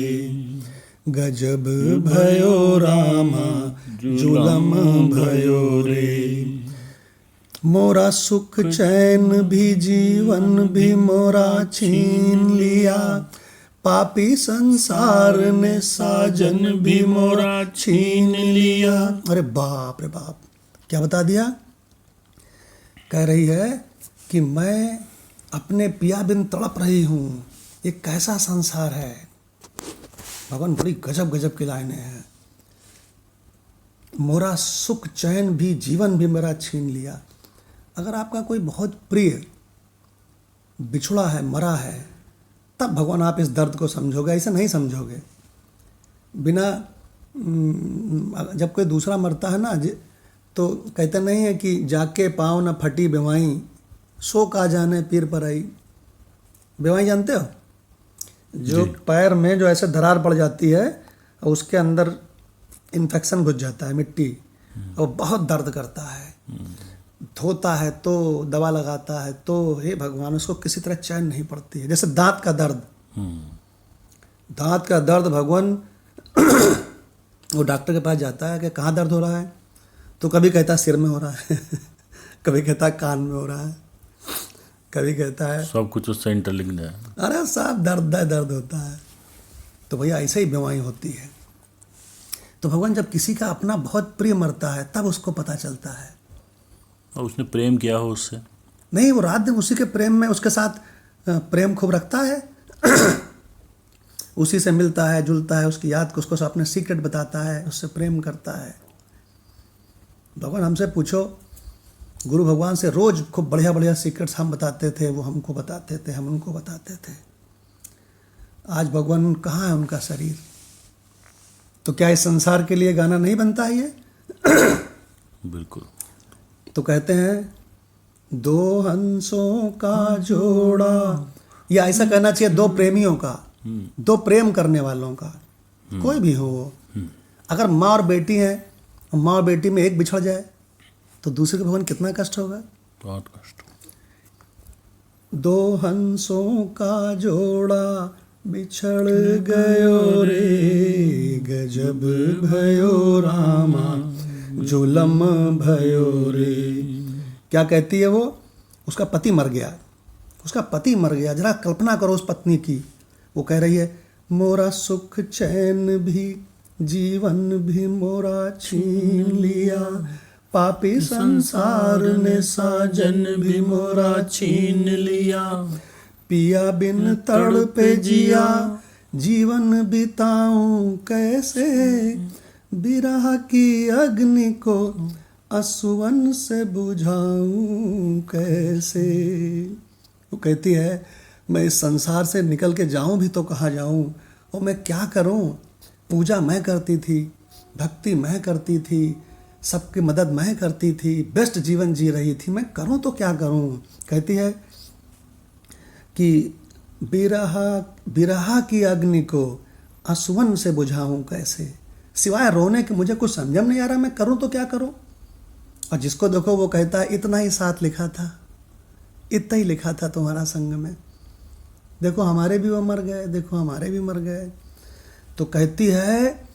गजब भयो रामा जुलम भयो रे। मोरा सुख चैन भी जीवन भी मोरा छीन लिया, पापी संसार ने साजन भी मोरा छीन लिया। अरे बाप रे बाप, क्या बता दिया? कह रही है कि मैं अपने पिया बिन तड़प रही हूँ, ये कैसा संसार है। भगवान बड़ी गजब गजब की लाइनें हैं। मोरा सुख चैन भी जीवन भी मेरा छीन लिया। अगर आपका कोई बहुत प्रिय बिछड़ा है, मरा है, तब भगवान आप इस दर्द को समझोगे, ऐसे नहीं समझोगे। बिना जब कोई दूसरा मरता है ना, तो कहते नहीं है कि जाके पाँव न फटी बेवाई, सो का जाने पीर पर आई। बेवाई जानते हो? जो पैर में जो ऐसे दरार पड़ जाती है और उसके अंदर इन्फेक्शन घुस जाता है, मिट्टी, और बहुत दर्द करता है। धोता है तो दवा लगाता है तो हे भगवान, उसको किसी तरह चैन नहीं पड़ती है। जैसे दांत का दर्द, दांत का दर्द भगवान वो डॉक्टर के पास जाता है कि कहाँ दर्द हो रहा है, तो कभी कहता है सिर में हो रहा है कभी कहता है कान में हो रहा है, कभी कहता है सब कुछ उससे इंटरलिंक्ड है। अरे सब दर्द होता है। तो भैया ऐसे ही बीमारी होती है। तो भगवान जब किसी का अपना बहुत प्रिय मरता है तब उसको पता चलता है। और उसने प्रेम किया हो उससे, नहीं, वो रात दिन उसी के प्रेम में, उसके साथ प्रेम खूब रखता है उसी से मिलता है, जुलता है, उसकी याद को, उसको अपने सीक्रेट बताता है, उससे प्रेम करता है। भगवान हमसे पूछो, गुरु भगवान से रोज खूब बढ़िया बढ़िया सीक्रेट्स हम बताते थे, वो हमको बताते थे, हम उनको बताते थे। आज भगवान कहाँ है उनका शरीर? तो क्या इस संसार के लिए गाना नहीं बनता है ये? बिल्कुल। तो कहते हैं दो हंसों का जोड़ा, या ऐसा कहना चाहिए दो प्रेमियों का, दो प्रेम करने वालों का, कोई भी हो वो। अगर माँ और बेटी हैं, माँ और बेटी में एक बिछड़ जाए तो दूसरे को भगवान कितना कष्ट होगा? बहुत कष्ट। दो हंसों का जोड़ा बिछड़ गयो रे, गजब भयो रामा जुलम भयो रे। क्या कहती है वो? उसका पति मर गया, उसका पति मर गया। जरा कल्पना करो उस पत्नी की। वो कह रही है मोरा सुख चैन भी जीवन भी मोरा छीन लिया, पापी संसार ने साजन भी मोरा छीन लिया, पिया बिन तड़पे जिया जीवन बिताऊं कैसे, बिरह की अग्नि को असुवन से बुझाऊं कैसे। वो कहती है मैं इस संसार से निकल के जाऊं भी तो कहाँ जाऊं, और मैं क्या करूं, पूजा मैं करती थी, भक्ति मैं करती थी, सबकी मदद मैं करती थी, बेस्ट जीवन जी रही थी, मैं करूं तो क्या करूं। कहती है कि बिरहा की अग्नि को आंसुअन से बुझाऊं कैसे, सिवाय रोने के मुझे कुछ समझ में नहीं आ रहा, मैं करूं तो क्या करूं। और जिसको देखो वो कहता है इतना ही साथ लिखा था, इतना ही लिखा था तुम्हारा संग में, देखो हमारे भी वो मर गए, देखो हमारे भी मर गए। तो कहती है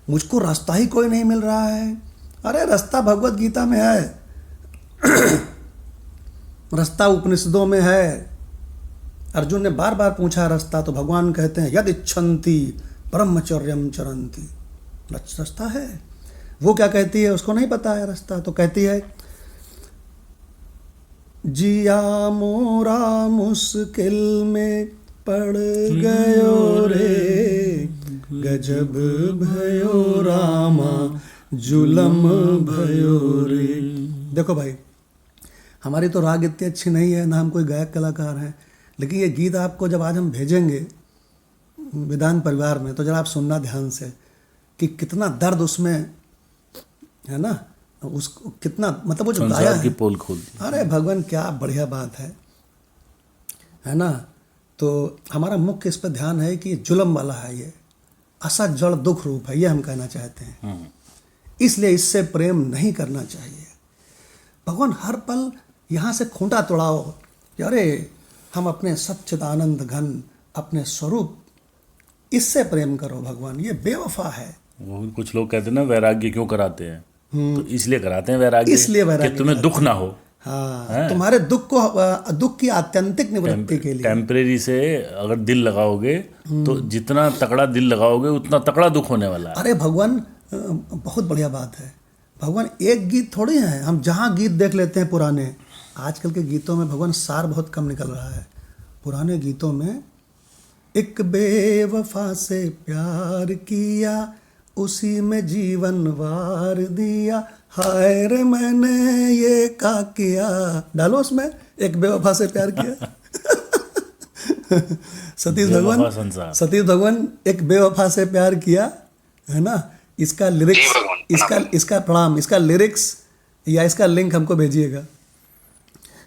मुझको रास्ता ही कोई नहीं मिल रहा है। अरे रास्ता भगवत गीता में है, रास्ता उपनिषदों में है। अर्जुन ने बार बार पूछा रास्ता, तो भगवान कहते हैं यद इच्छन्ति ब्रह्मचर्यम चरन्ति, रास्ता है। वो क्या कहती है, उसको नहीं पता है रास्ता, तो कहती है जिया मोरा मुश्किल में पड़ गयो रे, गजब भयो रामा जुलम भयो रे। देखो भाई, हमारी तो राग इतनी अच्छी नहीं है, ना हम कोई गायक कलाकार हैं, लेकिन ये गीत आपको जब आज हम भेजेंगे विधान परिवार में, तो जरा आप सुनना ध्यान से कि कितना दर्द उसमें है ना, उसको कितना मतलब वो जो गाया संसार की है। पोल खोल दी। अरे भगवान क्या बढ़िया बात है ना। तो हमारा मुख्य इस पर ध्यान है कि जुल्म वाला है, ये असत जड़ दुख रूप है, ये हम कहना चाहते हैं। इसलिए इससे प्रेम नहीं करना चाहिए। भगवान हर पल यहाँ से खूंटा तोड़ाओ कि अरे हम अपने सच्चिदानंद घन अपने स्वरूप, इससे प्रेम करो भगवान, ये बेवफा है। वो कुछ लोग कहते हैं ना वैराग्य क्यों कराते हैं, तो इसलिए कराते हैं वैराग्य, इसलिए वैराग्य कि तुम्हें दुख ना हो। हाँ, तुम्हारे दुख की आत्यंतिक निवृत्ति के लिए। टेम्परेरी से अगर दिल लगाओगे तो जितना तकड़ा दिल लगाओगे उतना तकड़ा दुख होने वाला है। अरे भगवान बहुत बढ़िया बात है। भगवान एक गीत थोड़ी है, हम जहाँ गीत देख लेते हैं पुराने, आजकल के गीतों में भगवान सार बहुत कम निकल रहा है। पुराने गीतों में एक बेवफा से प्यार किया, उसी में जीवन वार दिया, हाय रे मैंने ये का किया, डालो उसमें एक बेवफा से प्यार किया। सतीश भगवान एक बेवफा से प्यार किया, है ना। इसका लिरिक्स, इसका प्रणाम, इसका लिरिक्स या इसका लिंक हमको भेजिएगा।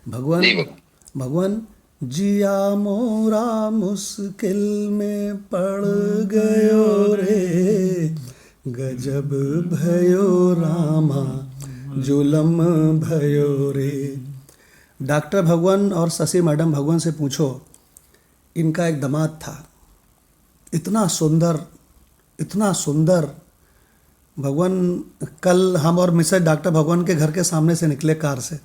भगवान जिया मोरा मुश्किल में पड़ गयो रे, गजब भयो रामा जुलम भयो रे। डॉक्टर भगवान और शशि मैडम भगवान से पूछो, इनका एक दामाद था, इतना सुंदर, इतना सुंदर। भगवान कल हम और मिसेज डॉक्टर भगवान के घर के सामने से निकले कार से,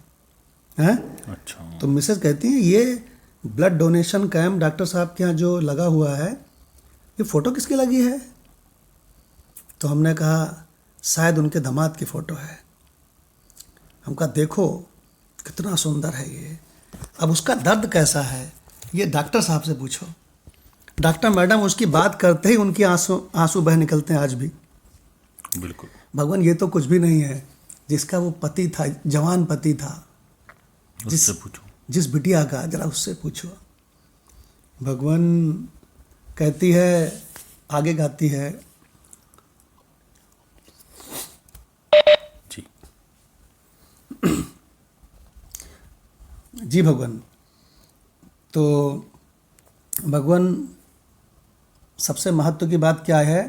हैं। अच्छा। तो मिसेज कहती है ये ब्लड डोनेशन कैंप डॉक्टर साहब के यहाँ जो लगा हुआ है, ये फ़ोटो किसकी लगी है? तो हमने कहा शायद उनके दामाद की फ़ोटो है। हम कहा देखो कितना सुंदर है ये, अब उसका दर्द कैसा है ये डॉक्टर साहब से पूछो। डॉक्टर मैडम उसकी बात करते ही उनकी आंसू बह निकलते हैं आज भी। बिल्कुल। भगवान ये तो कुछ भी नहीं है, जिसका वो पति था, जवान पति था, उससे पूछो, जिस बिटिया का, जरा उससे पूछो। भगवान कहती है, आगे गाती है, जी जी भगवान। तो भगवान सबसे महत्व की बात क्या है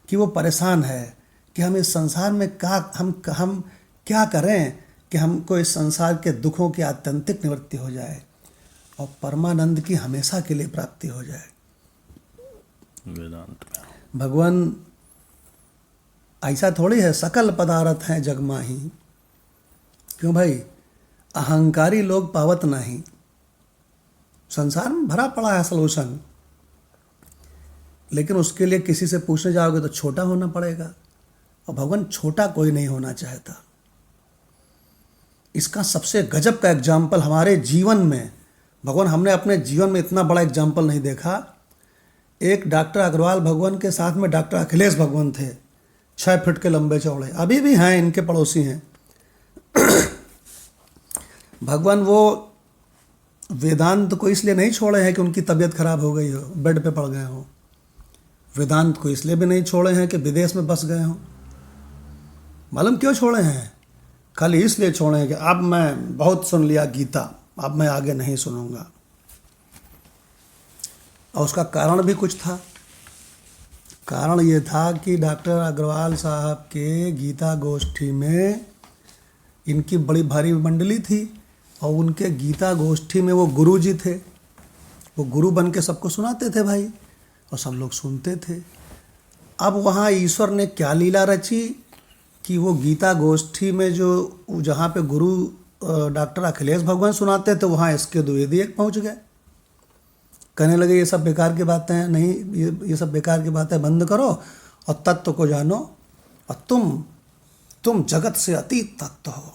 कि वो परेशान है कि हम इस संसार में हम क्या करें कि हमको इस संसार के दुखों की आत्यंतिक निवृत्ति हो जाए और परमानंद की हमेशा के लिए प्राप्ति हो जाए। वेदांत में भगवान ऐसा थोड़ी है सकल पदार्थ हैं जग माही, क्यों भाई, अहंकारी लोग पावत नहीं। संसार में भरा पड़ा है सलूशन, लेकिन उसके लिए किसी से पूछने जाओगे तो छोटा होना पड़ेगा, और भगवान छोटा कोई नहीं होना चाहता। इसका सबसे गजब का एग्जाम्पल हमारे जीवन में, भगवान हमने अपने जीवन में इतना बड़ा एग्जाम्पल नहीं देखा। एक डॉक्टर अग्रवाल भगवान के साथ में डॉक्टर अखिलेश भगवान थे, 6 फीट के लंबे चौड़े, अभी भी हैं, इनके पड़ोसी हैं। भगवान वो वेदांत को इसलिए नहीं छोड़े हैं कि उनकी तबीयत खराब हो गई हो, बेड पे पड़ गए हो। वेदांत को इसलिए भी नहीं छोड़े हैं कि विदेश में बस गए हों। मालूम क्यों छोड़े हैं? खाली इसलिए छोड़े हैं कि अब मैं बहुत सुन लिया गीता, अब मैं आगे नहीं सुनूंगा। और उसका कारण भी कुछ था। कारण ये था कि डॉक्टर अग्रवाल साहब के गीता गोष्ठी में इनकी बड़ी भारी मंडली थी और उनके गीता गोष्ठी में वो गुरु जी थे। वो गुरु बन के सबको सुनाते थे भाई, और सब लोग सुनते थे। अब वहाँ ईश्वर ने क्या लीला रची कि वो गीता गोष्ठी में जो जहाँ पे गुरु डॉक्टर अखिलेश भगवान सुनाते थे, वहाँ इसके द्विवेदी एक पहुँच गए। कहने लगे ये सब बेकार की बातें हैं, नहीं ये सब बेकार की बातें बंद करो और तत्व को जानो, और तुम जगत से अतीत तत्व हो,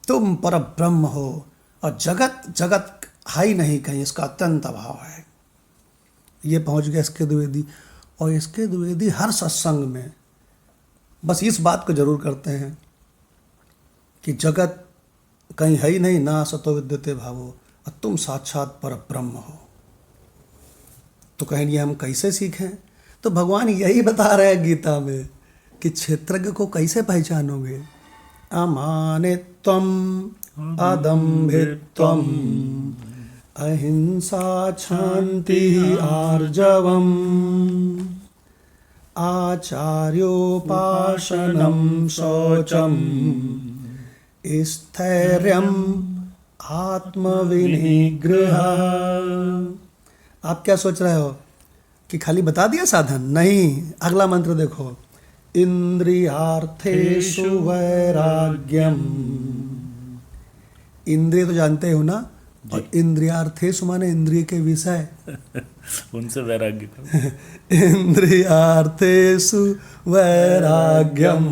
तुम पर ब्रह्म हो, और जगत है ही नहीं कहीं, इसका अत्यंत अभाव है। ये पहुंच गए इसके द्विवेदी। और इसके द्विवेदी हर सत्संग में बस इस बात को जरूर करते हैं कि जगत कहीं है ही नहीं, ना सतो विद्यते भावो, और तुम साक्षात पर ब्रह्म हो। तो कहेंगे हम कैसे सीखें? तो भगवान यही बता रहे हैं गीता में कि क्षेत्रज्ञ को कैसे पहचानोगे। अमानित्वम अदम्भित्वम अहिंसा शांति आर्जवम आचार्योपासनम शौचम स्थैर्यम आत्मविनिग्रह। आप क्या सोच रहे हो कि खाली बता दिया साधन? नहीं, अगला मंत्र देखो, इंद्रियार्थेषु वैराग्यम। इंद्रिय तो जानते हो ना, और इंद्रियार्थेषु माने इंद्रिय के विषय। उनसे वैराग्य करो। इंद्रियार्थेषु वैराग्यम,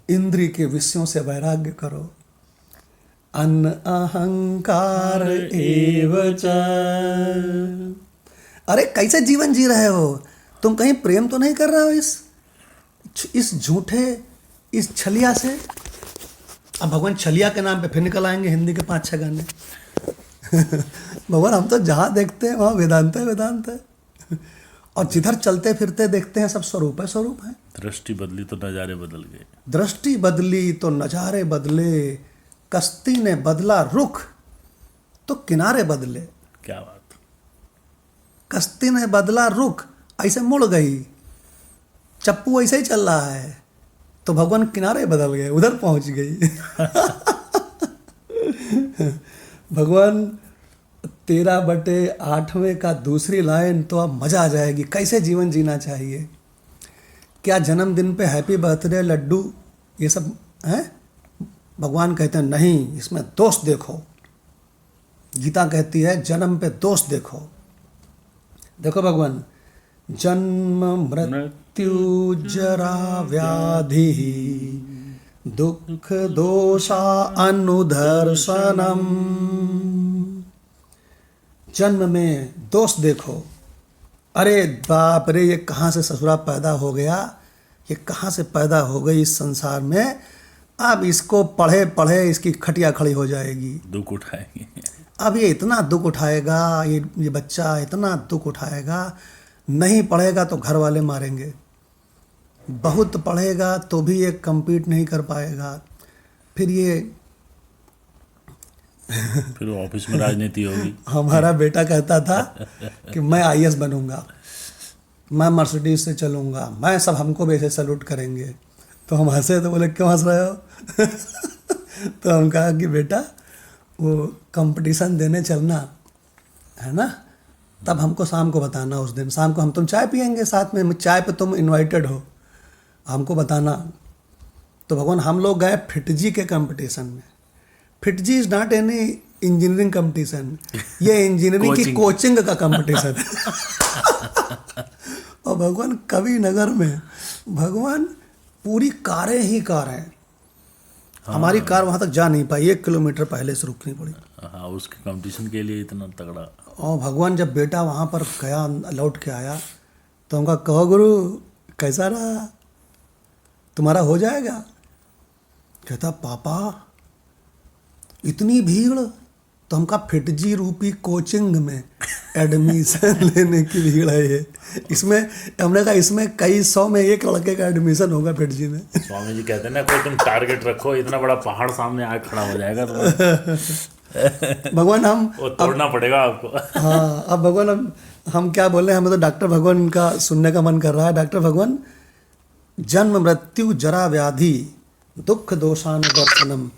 इंद्रिय के विषयों से वैराग्य करो। अन्न अहंकार एव च। अरे कैसे जीवन जी रहे हो तुम? कहीं प्रेम तो नहीं कर रहे हो इस झूठे, इस छलिया से? अब भगवान छलिया के नाम पे फिर निकल आएंगे हिंदी के 5-6 गाने। भगवान हम तो जहाँ देखते हैं वहाँ वेदांत है, और जिधर चलते फिरते देखते हैं सब स्वरूप है। दृष्टि बदली तो नज़ारे बदल गए। दृष्टि बदली तो नज़ारे बदले, कश्ती ने बदला रुख तो किनारे बदले। क्या बात। कश्ती ने बदला रुख, ऐसे मुड़ गई। चप्पू ऐसे ही चल रहा है तो भगवान किनारे बदल गए, उधर पहुंच गई। भगवान 13/8 का दूसरी लाइन तो अब मजा आ जाएगी। कैसे जीवन जीना चाहिए? क्या जन्मदिन पे हैप्पी बर्थडे लड्डू ये सब हैं? भगवान कहते हैं नहीं, इसमें दोष देखो। गीता कहती है जन्म पे दोष देखो। देखो भगवान, जन्म मृत्यु जरा व्याधि दुख दोषा अनुदर्शनम। जन्म में दोष देखो। अरे बाप रे, ये कहाँ से ससुरा पैदा हो गया, ये कहाँ से पैदा हो गई इस संसार में। अब इसको पढ़े पढ़े इसकी खटिया खड़ी हो जाएगी, दुख उठाएंगे। अब ये इतना दुख उठाएगा, ये बच्चा इतना दुख उठाएगा। नहीं पढ़ेगा तो घर वाले मारेंगे, बहुत पढ़ेगा तो भी ये compete नहीं कर पाएगा। फिर ऑफिस में राजनीति होगी। हमारा बेटा कहता था कि मैं IAS बनूंगा, मैं मर्सिडीज से चलूंगा, मैं सब हमको भी ऐसे सैल्यूट करेंगे। तो हम हंसे तो बोले क्यों हंस रहे हो? तो हम कहा कि बेटा वो कंपटीशन देने चलना है ना, तब हमको शाम को बताना। उस दिन शाम को तुम चाय पियेंगे साथ में, चाय पे तुम इनवाइटेड हो, हमको बताना। तो भगवान हम लोग गए फिटजी के कंपटीशन में। FIITJEE is not any engineering competition, ये इंजीनियरिंग की कोचिंग का कंपटीशन है। और भगवान कवि नगर में भगवान पूरी कारें ही कारें। हमारी कार वहाँ तक जा नहीं पाई, 1 किलोमीटर पहले से रुकनी पड़ी। हाँ, उसके कंपटीशन के लिए इतना तगड़ा। और भगवान जब बेटा वहाँ पर गया, लौट के आया, तो उनका कहो गुरु कैसा रहा, तुम्हारा हो जाएगा? कहता पापा इतनी भीड़, तो हमका फिटजी रूपी कोचिंग में एडमिशन लेने की भीड़ है ये। इसमें हमने कहा इसमें कई सौ में एक लड़के का एडमिशन होगा फिटजी में। स्वामी जी कहते हैं ना, कोई तुम टारगेट रखो, इतना बड़ा पहाड़ सामने आके खड़ा हो जाएगा तो भगवान हम वो तोड़ना पड़ेगा आपको। हाँ, अब भगवान हम क्या बोले, हमें तो डॉक्टर भगवान का सुनने का मन कर रहा है। डॉक्टर भगवान, जन्म मृत्यु जरा व्याधि दुख दोषान दर्शनम,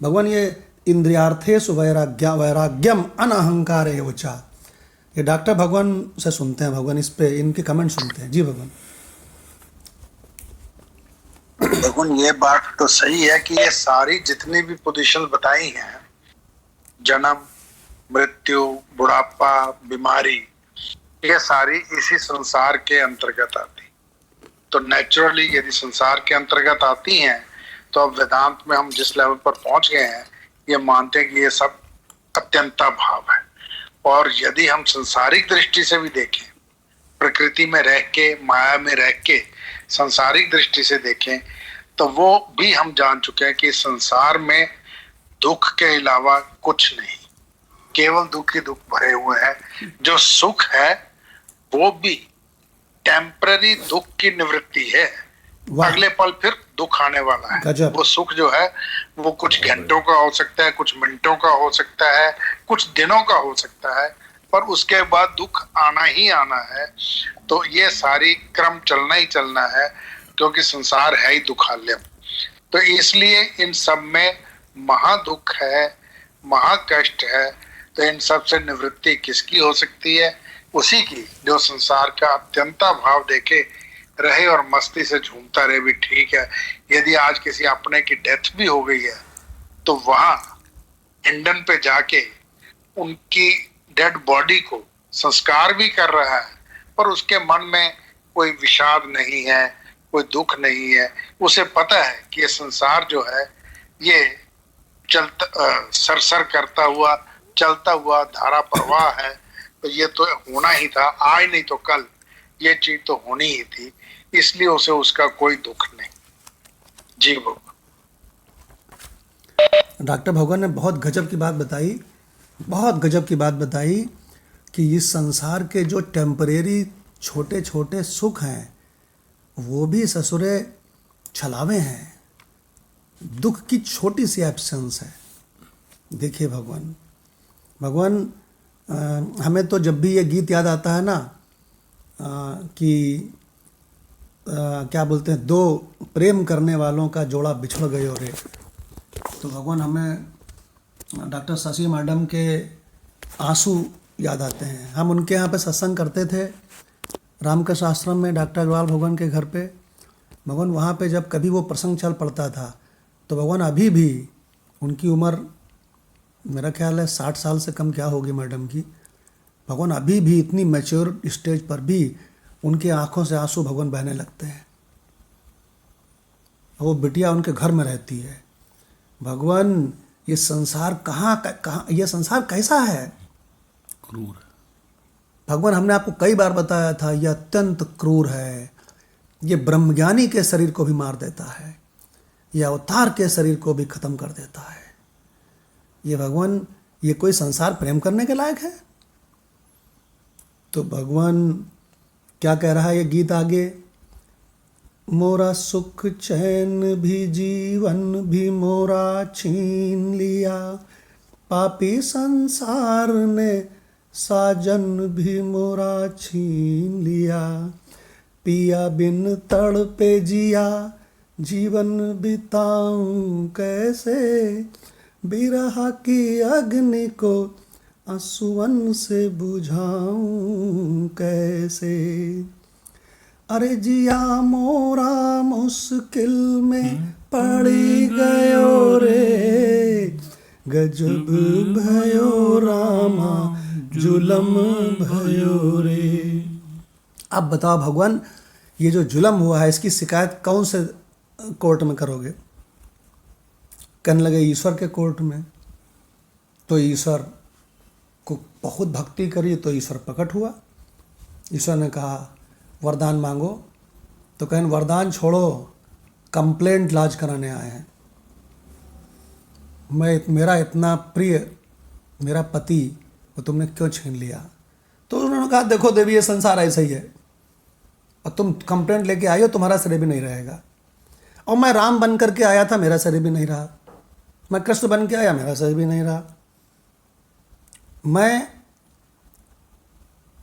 भगवान ये इंद्रियार्थेषु वैराग्यम अनहंकार एवचा, ये डॉक्टर भगवान से सुनते हैं भगवान, इस पे इनके कमेंट सुनते हैं। जी भगवान। भगवान ये बात तो सही है कि ये सारी जितनी भी पोजीशन बताई हैं, जन्म मृत्यु बुढ़ापा बीमारी, ये सारी इसी संसार के अंतर्गत आती। तो नेचुरली यदि संसार के अंतर्गत आती हैं तो अब वेदांत में हम जिस लेवल पर पहुंच गए हैं, ये मानते हैं कि ये सब अत्यंता भाव है। और यदि हम संसारिक दृष्टि से भी देखें, प्रकृति में रह के माया में रह के संसारिक दृष्टि से देखें, तो वो भी हम जान चुके हैं कि संसार में दुख के अलावा कुछ नहीं, केवल दुख ही दुख भरे हुए हैं। जो सुख है वो भी टेम्पररी दुख की निवृत्ति है, अगले पल फिर दुख आने वाला है। वो सुख जो है वो कुछ घंटों का हो सकता है, कुछ मिनटों का हो सकता है, कुछ दिनों का हो सकता है, पर उसके बाद दुख आना ही आना है। तो ये सारी क्रम चलना ही चलना है, क्योंकि संसार है ही दुखालयम। तो इसलिए इन सब में महादुख है, महाकष्ट है। तो इन सब से निवृत्ति किसकी हो सकती है? उसी की जो संसार का अत्यंता भाव देखे रहे और मस्ती से झूमता रहे भी ठीक है। यदि आज किसी अपने की डेथ भी हो गई है तो वहां इंडन पे जाके उनकी डेड बॉडी को संस्कार भी कर रहा है, पर उसके मन में कोई विषाद नहीं है, कोई दुख नहीं है। उसे पता है कि ये संसार जो है ये चलता सरसर करता हुआ चलता हुआ धारा प्रवाह है। तो ये तो होना ही था, आज नहीं तो कल ये चीज तो होनी ही थी, इसलिए उसे उसका कोई दुख नहीं। जी भगवान। डॉक्टर भगवान ने बहुत गजब की बात बताई, बहुत गजब की बात बताई कि इस संसार के जो टेम्परेरी छोटे छोटे सुख हैं वो भी ससुरे छलावे हैं, दुख की छोटी सी एब्सेंस है। देखिए भगवान हमें तो जब भी ये गीत याद आता है ना कि क्या बोलते हैं, दो प्रेम करने वालों का जोड़ा बिछड़ गए रे, तो भगवान हमें डॉक्टर शशि मैडम के आंसू याद आते हैं। हम उनके यहाँ पे सत्संग करते थे रामकृष्ण आश्रम में, डॉक्टर अग्रवाल भगवान के घर पे। भगवान वहाँ पे जब कभी वो प्रसंग चल पड़ता था तो भगवान अभी भी, उनकी उम्र मेरा ख्याल है 60 साल से कम क्या होगी मैडम की, भगवान अभी भी इतनी मैच्योर स्टेज पर भी उनकी आंखों से आंसू भगवान बहने लगते हैं। वो बिटिया उनके घर में रहती है। भगवान ये संसार कहाँ ये संसार कैसा है? क्रूर है भगवान, हमने आपको कई बार बताया था यह अत्यंत क्रूर है। ये ब्रह्मज्ञानी के शरीर को भी मार देता है, यह अवतार के शरीर को भी खत्म कर देता है। ये भगवान, ये कोई संसार प्रेम करने के लायक है? तो भगवान क्या कह रहा है ये गीत आगे, मोरा सुख चैन भी जीवन भी मोरा छीन लिया, पापी संसार ने साजन भी मोरा छीन लिया, पिया बिन तड़पे जिया जीवन बिताऊं कैसे, बिरहा की अग्नि को आंसुअन से बुझाऊं कैसे, अरे जिया मोरा मुश्किल में पड़ी गयो रे, गजब भयो रामा जुलम भयो रे। अब बताओ भगवान, ये जो जुलम हुआ है इसकी शिकायत कौन से कोर्ट में करोगे? कहने लगे ईश्वर के कोर्ट में। तो ईश्वर को बहुत भक्ति करी तो ईश्वर प्रकट हुआ। ईश्वर ने कहा वरदान मांगो, तो कहने वरदान छोड़ो, कंप्लेंट लाज कराने आए हैं। मेरा इतना प्रिय मेरा पति वो तुमने क्यों छीन लिया? तो उन्होंने कहा देखो देवी ये संसार ऐसा ही है, और तुम कंप्लेंट लेके आई हो, तुम्हारा शरीर भी नहीं रहेगा। और मैं राम बन करके आया था, मेरा शरीर भी नहीं रहा। मैं कृष्ण बन के आया, मेरा शरीर भी नहीं रहा। मैं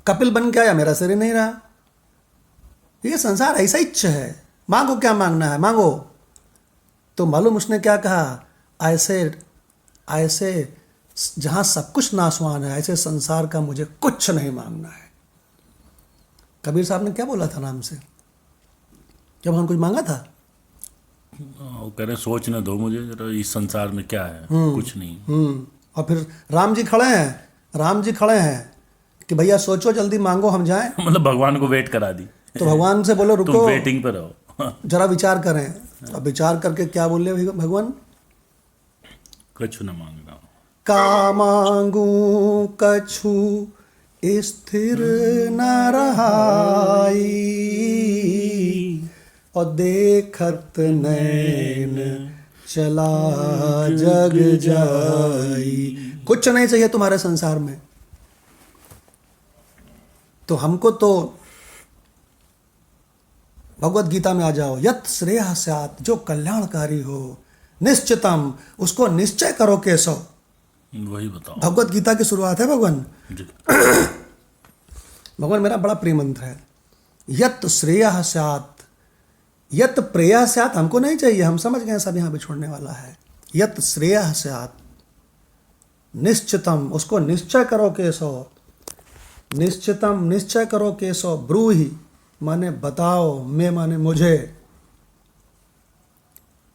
कपिल बन के आया, मेरा शरीर नहीं रहा। ये संसार ऐसा ही है, मांगो क्या मांगना है मांगो। तो मालूम उसने क्या कहा, ऐसे ऐसे जहाँ सब कुछ नाशवान है, ऐसे संसार का मुझे कुछ नहीं मांगना है। कबीर साहब ने क्या बोला था राम से जब उन्होंने कुछ मांगा था? वो कह रहे सोचने दो मुझे जरा, इस संसार में क्या है, कुछ नहीं। और फिर राम जी खड़े हैं कि भैया सोचो, जल्दी मांगो, हम जाएं। मतलब भगवान को वेट करा दी। तो भगवान से बोलो रुको, तुम वेटिंग पर रहो, जरा विचार करें। अब विचार करके क्या बोले भगवान? कुछ न मांगना, का मांगू कछु स्थिर न रहाई, और देखत नैन चला जग जाई। कुछ नहीं चाहिए तुम्हारे संसार में। तो हमको तो भगवत गीता में आ जाओ, यत् श्रेयः स्यात्, जो कल्याणकारी हो, निश्चितम, उसको निश्चय करो केशव। वही बताओ, भगवत गीता की शुरुआत है भगवान। जी। भगवान मेरा बड़ा प्रिय मंत्र है, यत् श्रेयः स्यात्, यत् प्रेयः स्यात् हमको नहीं चाहिए, हम समझ गए सब यहाँ पे छोड़ने वाला है। यत् श्रेयः स्यात् निश्चितम, उसको निश्चय करो केशव। निश्चितम, निश्चय करो केशव। ब्रूहि माने बताओ, मैं माने मुझे।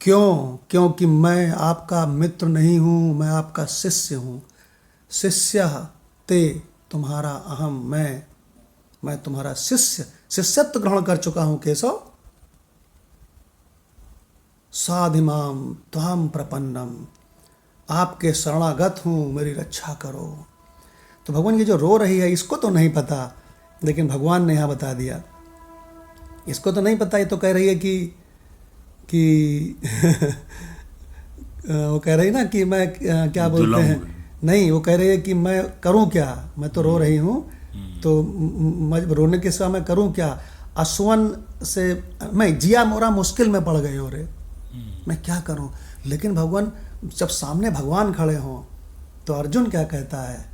क्यों? क्योंकि मैं आपका मित्र नहीं हूँ, मैं आपका शिष्य हूँ। शिष्यः ते, तुम्हारा अहम मैं तुम्हारा शिष्य, शिष्यत्व ग्रहण कर चुका हूँ केशव। साधिमाम त्वाम प्रपन्नम, आपके शरणागत हूँ, मेरी रक्षा करो। तो भगवान ये जो रो रही है इसको तो नहीं पता, लेकिन भगवान ने यहाँ बता दिया। इसको तो नहीं पता, ये तो कह रही है कि वो कह रही ना कि मैं क्या बोलते हैं, नहीं, वो कह रही है कि मैं करूं क्या, मैं तो रो रही हूं, तो रोने के सिवा मैं करूं क्या? असवन से मैं जिया मोरा मुश्किल में पड़ गई हो रे, मैं क्या करूं? लेकिन भगवान, जब सामने भगवान खड़े हों तो अर्जुन क्या कहता है?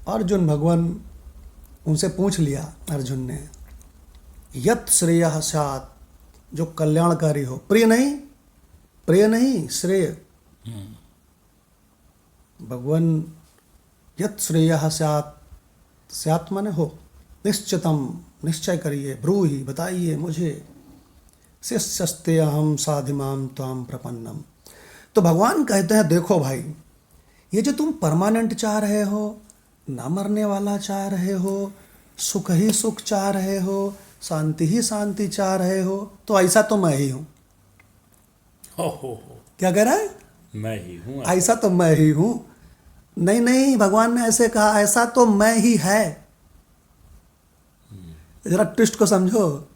अर्जुन, भगवान उनसे पूछ लिया अर्जुन ने, यत् श्रेयः स्यात्, जो कल्याणकारी हो, प्रिय नहीं श्रेय। भगवान यत् श्रेयः स्यात्, स्यात् माने हो, निश्चितम, निश्चय करिए, ब्रूहि बताइए मुझे, शिष्यस्ते अहम साधिमाम त्वाम प्रपन्नम। तो भगवान कहते हैं देखो भाई, ये जो तुम परमानेंट चाह रहे हो, ना मरने वाला चाह रहे हो, सुख ही सुख चाह रहे हो, शांति ही शांति चाह रहे हो, तो ऐसा तो मैं ही हूँ। क्या कह रहा है? मैं ही हूँ, ऐसा तो मैं ही हूँ। नहीं, भगवान ने ऐसे कहा, ऐसा तो मैं ही है। जरा ट्विस्ट को समझो,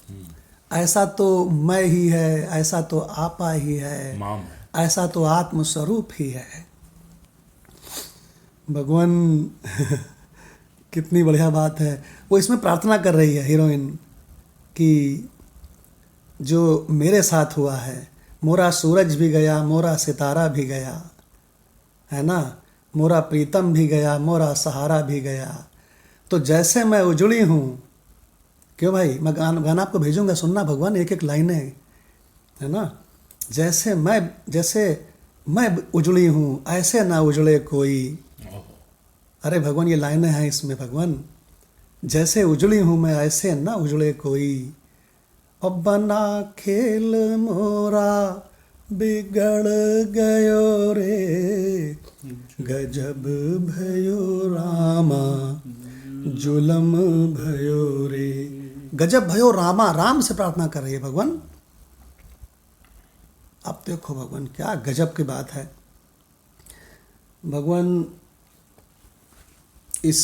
ऐसा तो मैं ही है, ऐसा तो आपा ही है, माम, ऐसा तो आत्मस्वरूप ही है। भगवान कितनी बढ़िया बात है। वो इसमें प्रार्थना कर रही है हीरोइन कि जो मेरे साथ हुआ है, मोरा सूरज भी गया, मोरा सितारा भी गया, है ना, मोरा प्रीतम भी गया, मोरा सहारा भी गया, तो जैसे मैं उजड़ी हूँ। क्यों भाई, मैं गाना आपको भेजूंगा, सुनना भगवान, एक एक लाइनें, है ना। जैसे मैं उजड़ी हूँ, ऐसे ना उजड़े कोई। अरे भगवान, ये लाइनें हैं इसमें। भगवान, जैसे उजड़ी हूँ मैं, ऐसे ना उजड़े कोई। अब बना खेल मोरा बिगड़ गयो रे, गजब भयो रामा जुलम भयो रे। गजब भयो रामा, राम से प्रार्थना कर रही है भगवान। अब देखो भगवान, क्या गजब की बात है। भगवान इस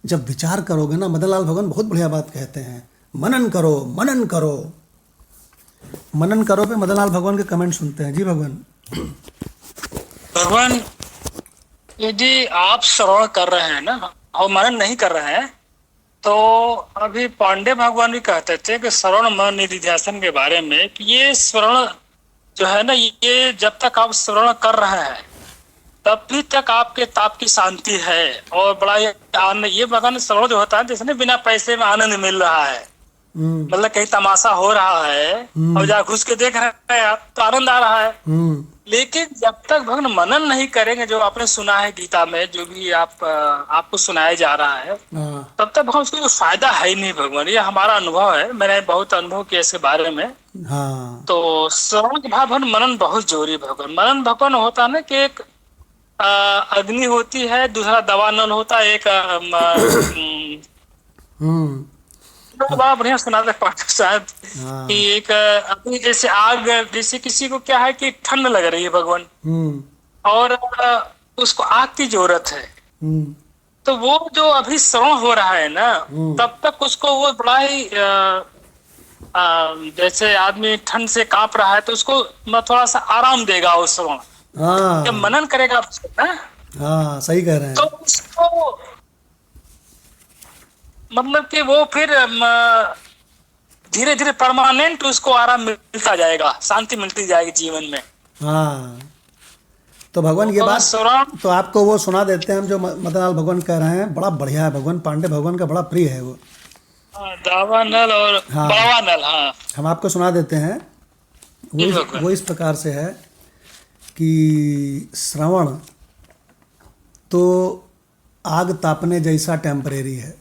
जब विचार करोगे ना, मदन लाल भगवान बहुत बढ़िया बात कहते हैं, मनन करो, मनन करो। मनन करो पे मदन लाल भगवान के कमेंट सुनते हैं। जी भगवान। भगवान यदि आप श्रवण कर रहे हैं ना और मनन नहीं कर रहे हैं, तो अभी पांडे भगवान भी कहते थे कि श्रवण मन निधिध्यासन के बारे में कि ये श्रवण जो है ना, ये जब तक आप श्रवण कर रहे हैं तब भी तक आपके ताप की शांति है। और बड़ा ये आनंद, ये भगवान श्रवण जो होता है जिसने बिना पैसे में आनंद मिल रहा है, मतलब कहीं तमाशा हो रहा है और जा घुस के देख रहे हैं आप तो आनंद आ रहा है। लेकिन जब तक भगवान मनन नहीं करेंगे, जो आपने सुना है गीता में, जो भी आपको सुनाया जा रहा है, तब तक भगवान उसको फायदा है ही नहीं। भगवान, ये हमारा अनुभव है, मैंने बहुत अनुभव किया इसके बारे में। हाँ। तो श्रवण के भाव भगवान मनन बहुत जरूरी। भगवान मनन भगवान होता है ना कि एक अग्नि होती है, दूसरा दवा नल होता है, एक बड़ा बढ़िया सुनाते पाठ शायद कि एक अभी जैसे आग, जैसे किसी को क्या है कि ठंड लग रही है भगवान, और उसको आग की जरूरत है, तो वो जो अभी श्रवण हो रहा है ना, तब तक उसको वो बड़ा ही जैसे आदमी ठंड से कांप रहा है तो उसको थोड़ा सा आराम देगा वो श्रवण। जब मनन करेगा ना, हाँ सही कह रहे हैं, तो उसको मतलब कि वो फिर धीरे धीरे परमानेंट उसको आराम मिलता जाएगा, शांति मिलती जाएगी जीवन में। हाँ, तो भगवान ये बात तो आपको वो सुना देते हैं हम, जो मदनलाल भगवान कह रहे हैं, बड़ा बढ़िया है। भगवान पांडे भगवान का बड़ा प्रिय है वो, दावा नल और बड़वा नल। हाँ, हम आपको सुना देते हैं। वो इस प्रकार से है कि श्रवण तो आग तापने जैसा टेम्परेरी है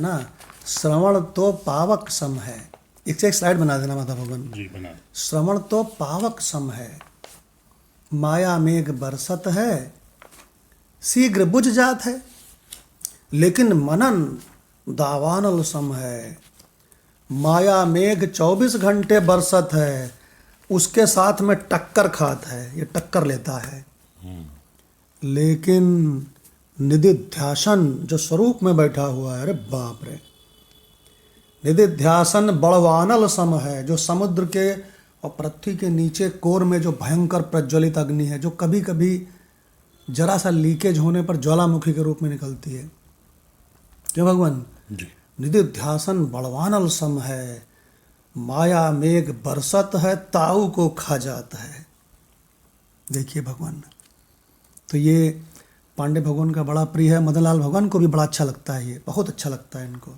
ना। श्रवण तो पावक सम है। एक से एक स्लाइड बना देना माता भगवान जी, बना। श्रवण तो पावक सम है, माया मेघ बरसत है, शीघ्र बुझ जात है। लेकिन मनन दावानल सम है, माया मेघ 24 घंटे बरसत है, उसके साथ में टक्कर खात है, ये टक्कर लेता है। लेकिन निधिध्यासन जो स्वरूप में बैठा हुआ है, अरे बाप रे, निधिध्यासन बड़वानल सम है, जो समुद्र के और पृथ्वी के नीचे कोर में जो भयंकर प्रज्वलित अग्नि है, जो कभी कभी जरा सा लीकेज होने पर ज्वालामुखी के रूप में निकलती है। क्यों भगवान? निधिध्यासन बड़वानल सम है, माया मेघ बरसत है, ताऊ को खा जाता है। देखिए भगवान, तो ये पांडे भगवान का बड़ा प्रिय है। मदनलाल भगवान को भी बड़ा अच्छा लगता है, ये बहुत अच्छा लगता है इनको।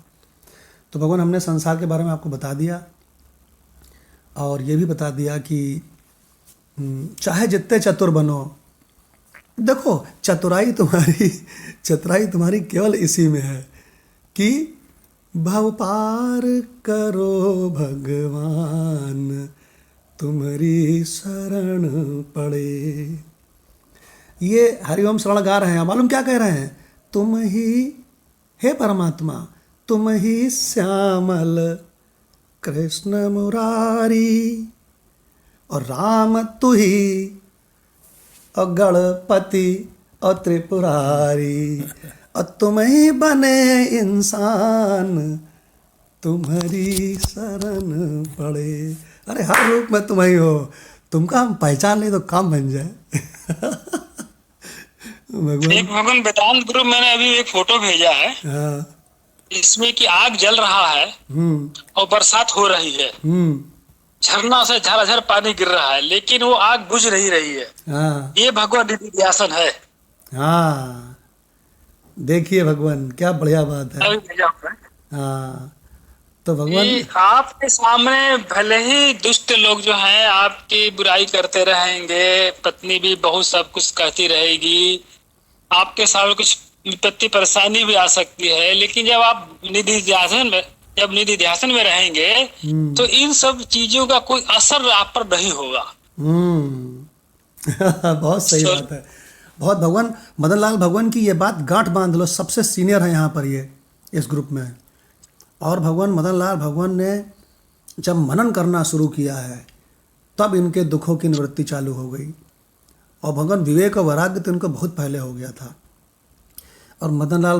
तो भगवान, हमने संसार के बारे में आपको बता दिया और ये भी बता दिया कि चाहे जितने चतुर बनो, देखो चतुराई तुम्हारी केवल इसी में है कि भव पार करो भगवान, तुम्हारी शरण पड़े। ये हरिओम श्रवण गा रहे हैं, मालूम क्या कह रहे हैं? तुम ही हे परमात्मा, तुम ही श्यामल कृष्ण मुरारी, और राम तू ही, और गणपति और त्रिपुरारी, और तुम ही बने इंसान, तुम्हारी शरण पड़े। अरे हर रूप में तुम ही हो, तुमका हम पहचान ले तो काम बन जाए। एक भगवान वेदांत ग्रुप, मैंने अभी एक फोटो भेजा है। हाँ। इसमें कि आग जल रहा है और बरसात हो रही है, झरना से झरझर पानी गिर रहा है, लेकिन वो आग बुझ नहीं रही है। हाँ। ये भगवान निधिध्यासन है। हाँ, देखिए भगवान, क्या बढ़िया बात है। अभी भेजा हूं। हाँ, तो भगवान आपके सामने भले ही दुष्ट लोग जो हैं आपकी बुराई करते रहेंगे, पत्नी भी बहुत सब कुछ कहती रहेगी, आपके सामने कुछ विपत्ति परेशानी भी आ सकती है, लेकिन जब आप निधिध्यासन में रहेंगे तो इन सब चीजों का कोई असर आप पर नहीं होगा। बहुत सही बात है। बहुत भगवान मदनलाल भगवान की ये बात गांठ बांध लो, सबसे सीनियर है यहाँ पर ये इस ग्रुप में। और भगवान मदनलाल भगवान ने जब मनन करना शुरू किया है तब इनके दुखों की निवृत्ति चालू हो गई। और भगवान विवेक और वैराग्य तो इनको बहुत पहले हो गया था। और मदनलाल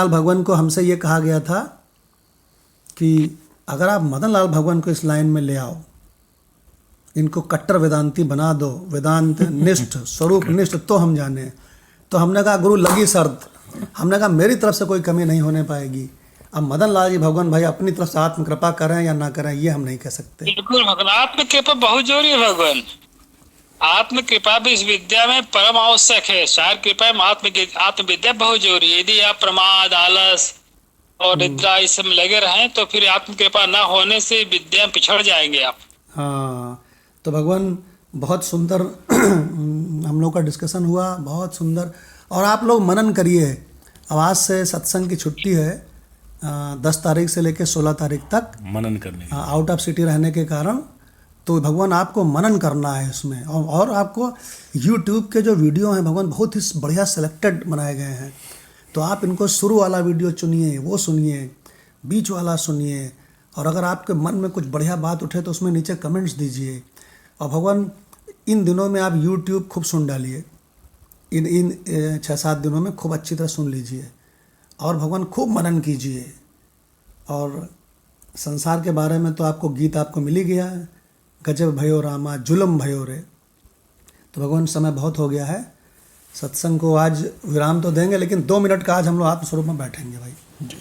भगवान को हमसे ये कहा गया था कि अगर आप मदनलाल भगवान को इस लाइन में ले आओ, इनको कट्टर वेदांती बना दो, वेदांत निष्ठ, स्वरूप निष्ठ तो हम जाने। तो हमने कहा गुरु लगी शर्त, हमने कहा मेरी तरफ से कोई कमी नहीं होने पाएगी। अब मदन लाल जी भगवान भाई अपनी तरफ से आत्म कृपा करें या ना करें ये हम नहीं कह सकते। बिल्कुल भगवान, आत्म कृपा बहुत जरूरी है भगवान। आत्म कृपा भी इस विद्या में परम आवश्यक है। शायर कृपा में आत्म विद्या बहुत जरूरी है। यदि आप प्रमाद, आलस और निद्रा इस सब में लगे रहें तो फिर आत्म कृपा न होने से विद्या में पिछड़ जाएंगे आप। हाँ, तो भगवान बहुत सुंदर हम लोग का डिस्कशन हुआ, बहुत सुंदर। और आप लोग मनन करिए। अब आज से सत्संग की छुट्टी है 10 तारीख से लेकर 16 तारीख तक, मनन करने की। आउट ऑफ सिटी रहने के कारण। तो भगवान आपको मनन करना है इसमें। और आपको यूट्यूब के जो वीडियो हैं भगवान बहुत ही बढ़िया सेलेक्टेड बनाए गए हैं। तो आप इनको शुरू वाला वीडियो चुनिए, वो सुनिए, बीच वाला सुनिए। और अगर आपके मन में कुछ बढ़िया बात उठे तो उसमें नीचे कमेंट्स दीजिए। और भगवान इन दिनों में आप यूट्यूब खूब सुन डालिए, इन 6-7 दिनों में खूब अच्छी तरह सुन लीजिए। और भगवान खूब मनन कीजिए। और संसार के बारे में तो आपको गीत आपको मिल ही गया है, गजब भयो रामा जुलम भयो रे। तो भगवान समय बहुत हो गया है, सत्संग को आज विराम तो देंगे, लेकिन 2 मिनट का आज हम लोग आत्मस्वरूप में बैठेंगे भाई जी।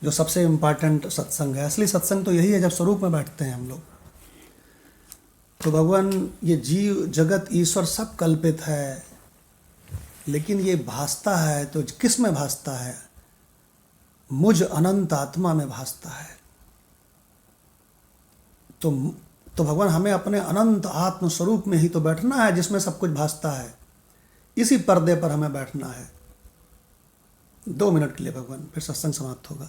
जो सबसे इम्पॉर्टेंट सत्संग है, असली सत्संग तो यही है जब स्वरूप में बैठते हैं हम लोग। तो भगवान ये जीव जगत ईश्वर सब कल्पित है, लेकिन ये भासता है तो किस में भासता है? मुझ अनंत आत्मा में भासता है। तो भगवान हमें अपने अनंत आत्म स्वरूप में ही तो बैठना है जिसमें सब कुछ भासता है। इसी पर्दे पर हमें बैठना है। 2 मिनट के लिए भगवान, फिर सत्संग समाप्त होगा।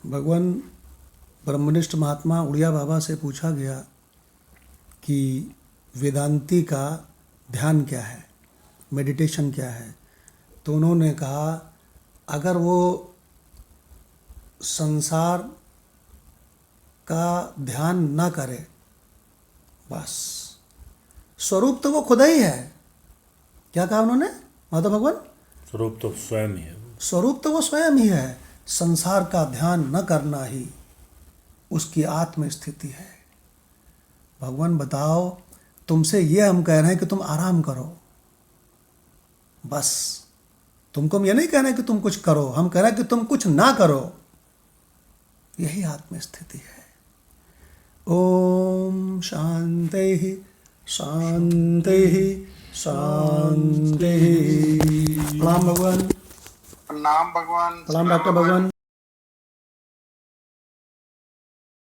भगवान ब्रह्मनिष्ठ महात्मा उड़िया बाबा से पूछा गया कि वेदांती का ध्यान क्या है, मेडिटेशन क्या है। तो उन्होंने कहा अगर वो संसार का ध्यान न करे, बस स्वरूप तो वो खुदा ही है। क्या कहा उन्होंने माधव भगवान? स्वरूप तो स्वयं ही है। स्वरूप तो वो स्वयं ही है। संसार का ध्यान न करना ही उसकी आत्म स्थिति है। भगवान बताओ, तुमसे ये हम कह रहे हैं कि तुम आराम करो, बस। तुमको हम ये नहीं कह रहे हैं कि तुम कुछ करो, हम कह रहे हैं कि तुम कुछ ना करो। यही आत्म स्थिति है। ओम शांति शांति शांति। प्रणाम भगवान। प्रणाम भगवान। प्रणाम डॉक्टर भगवान।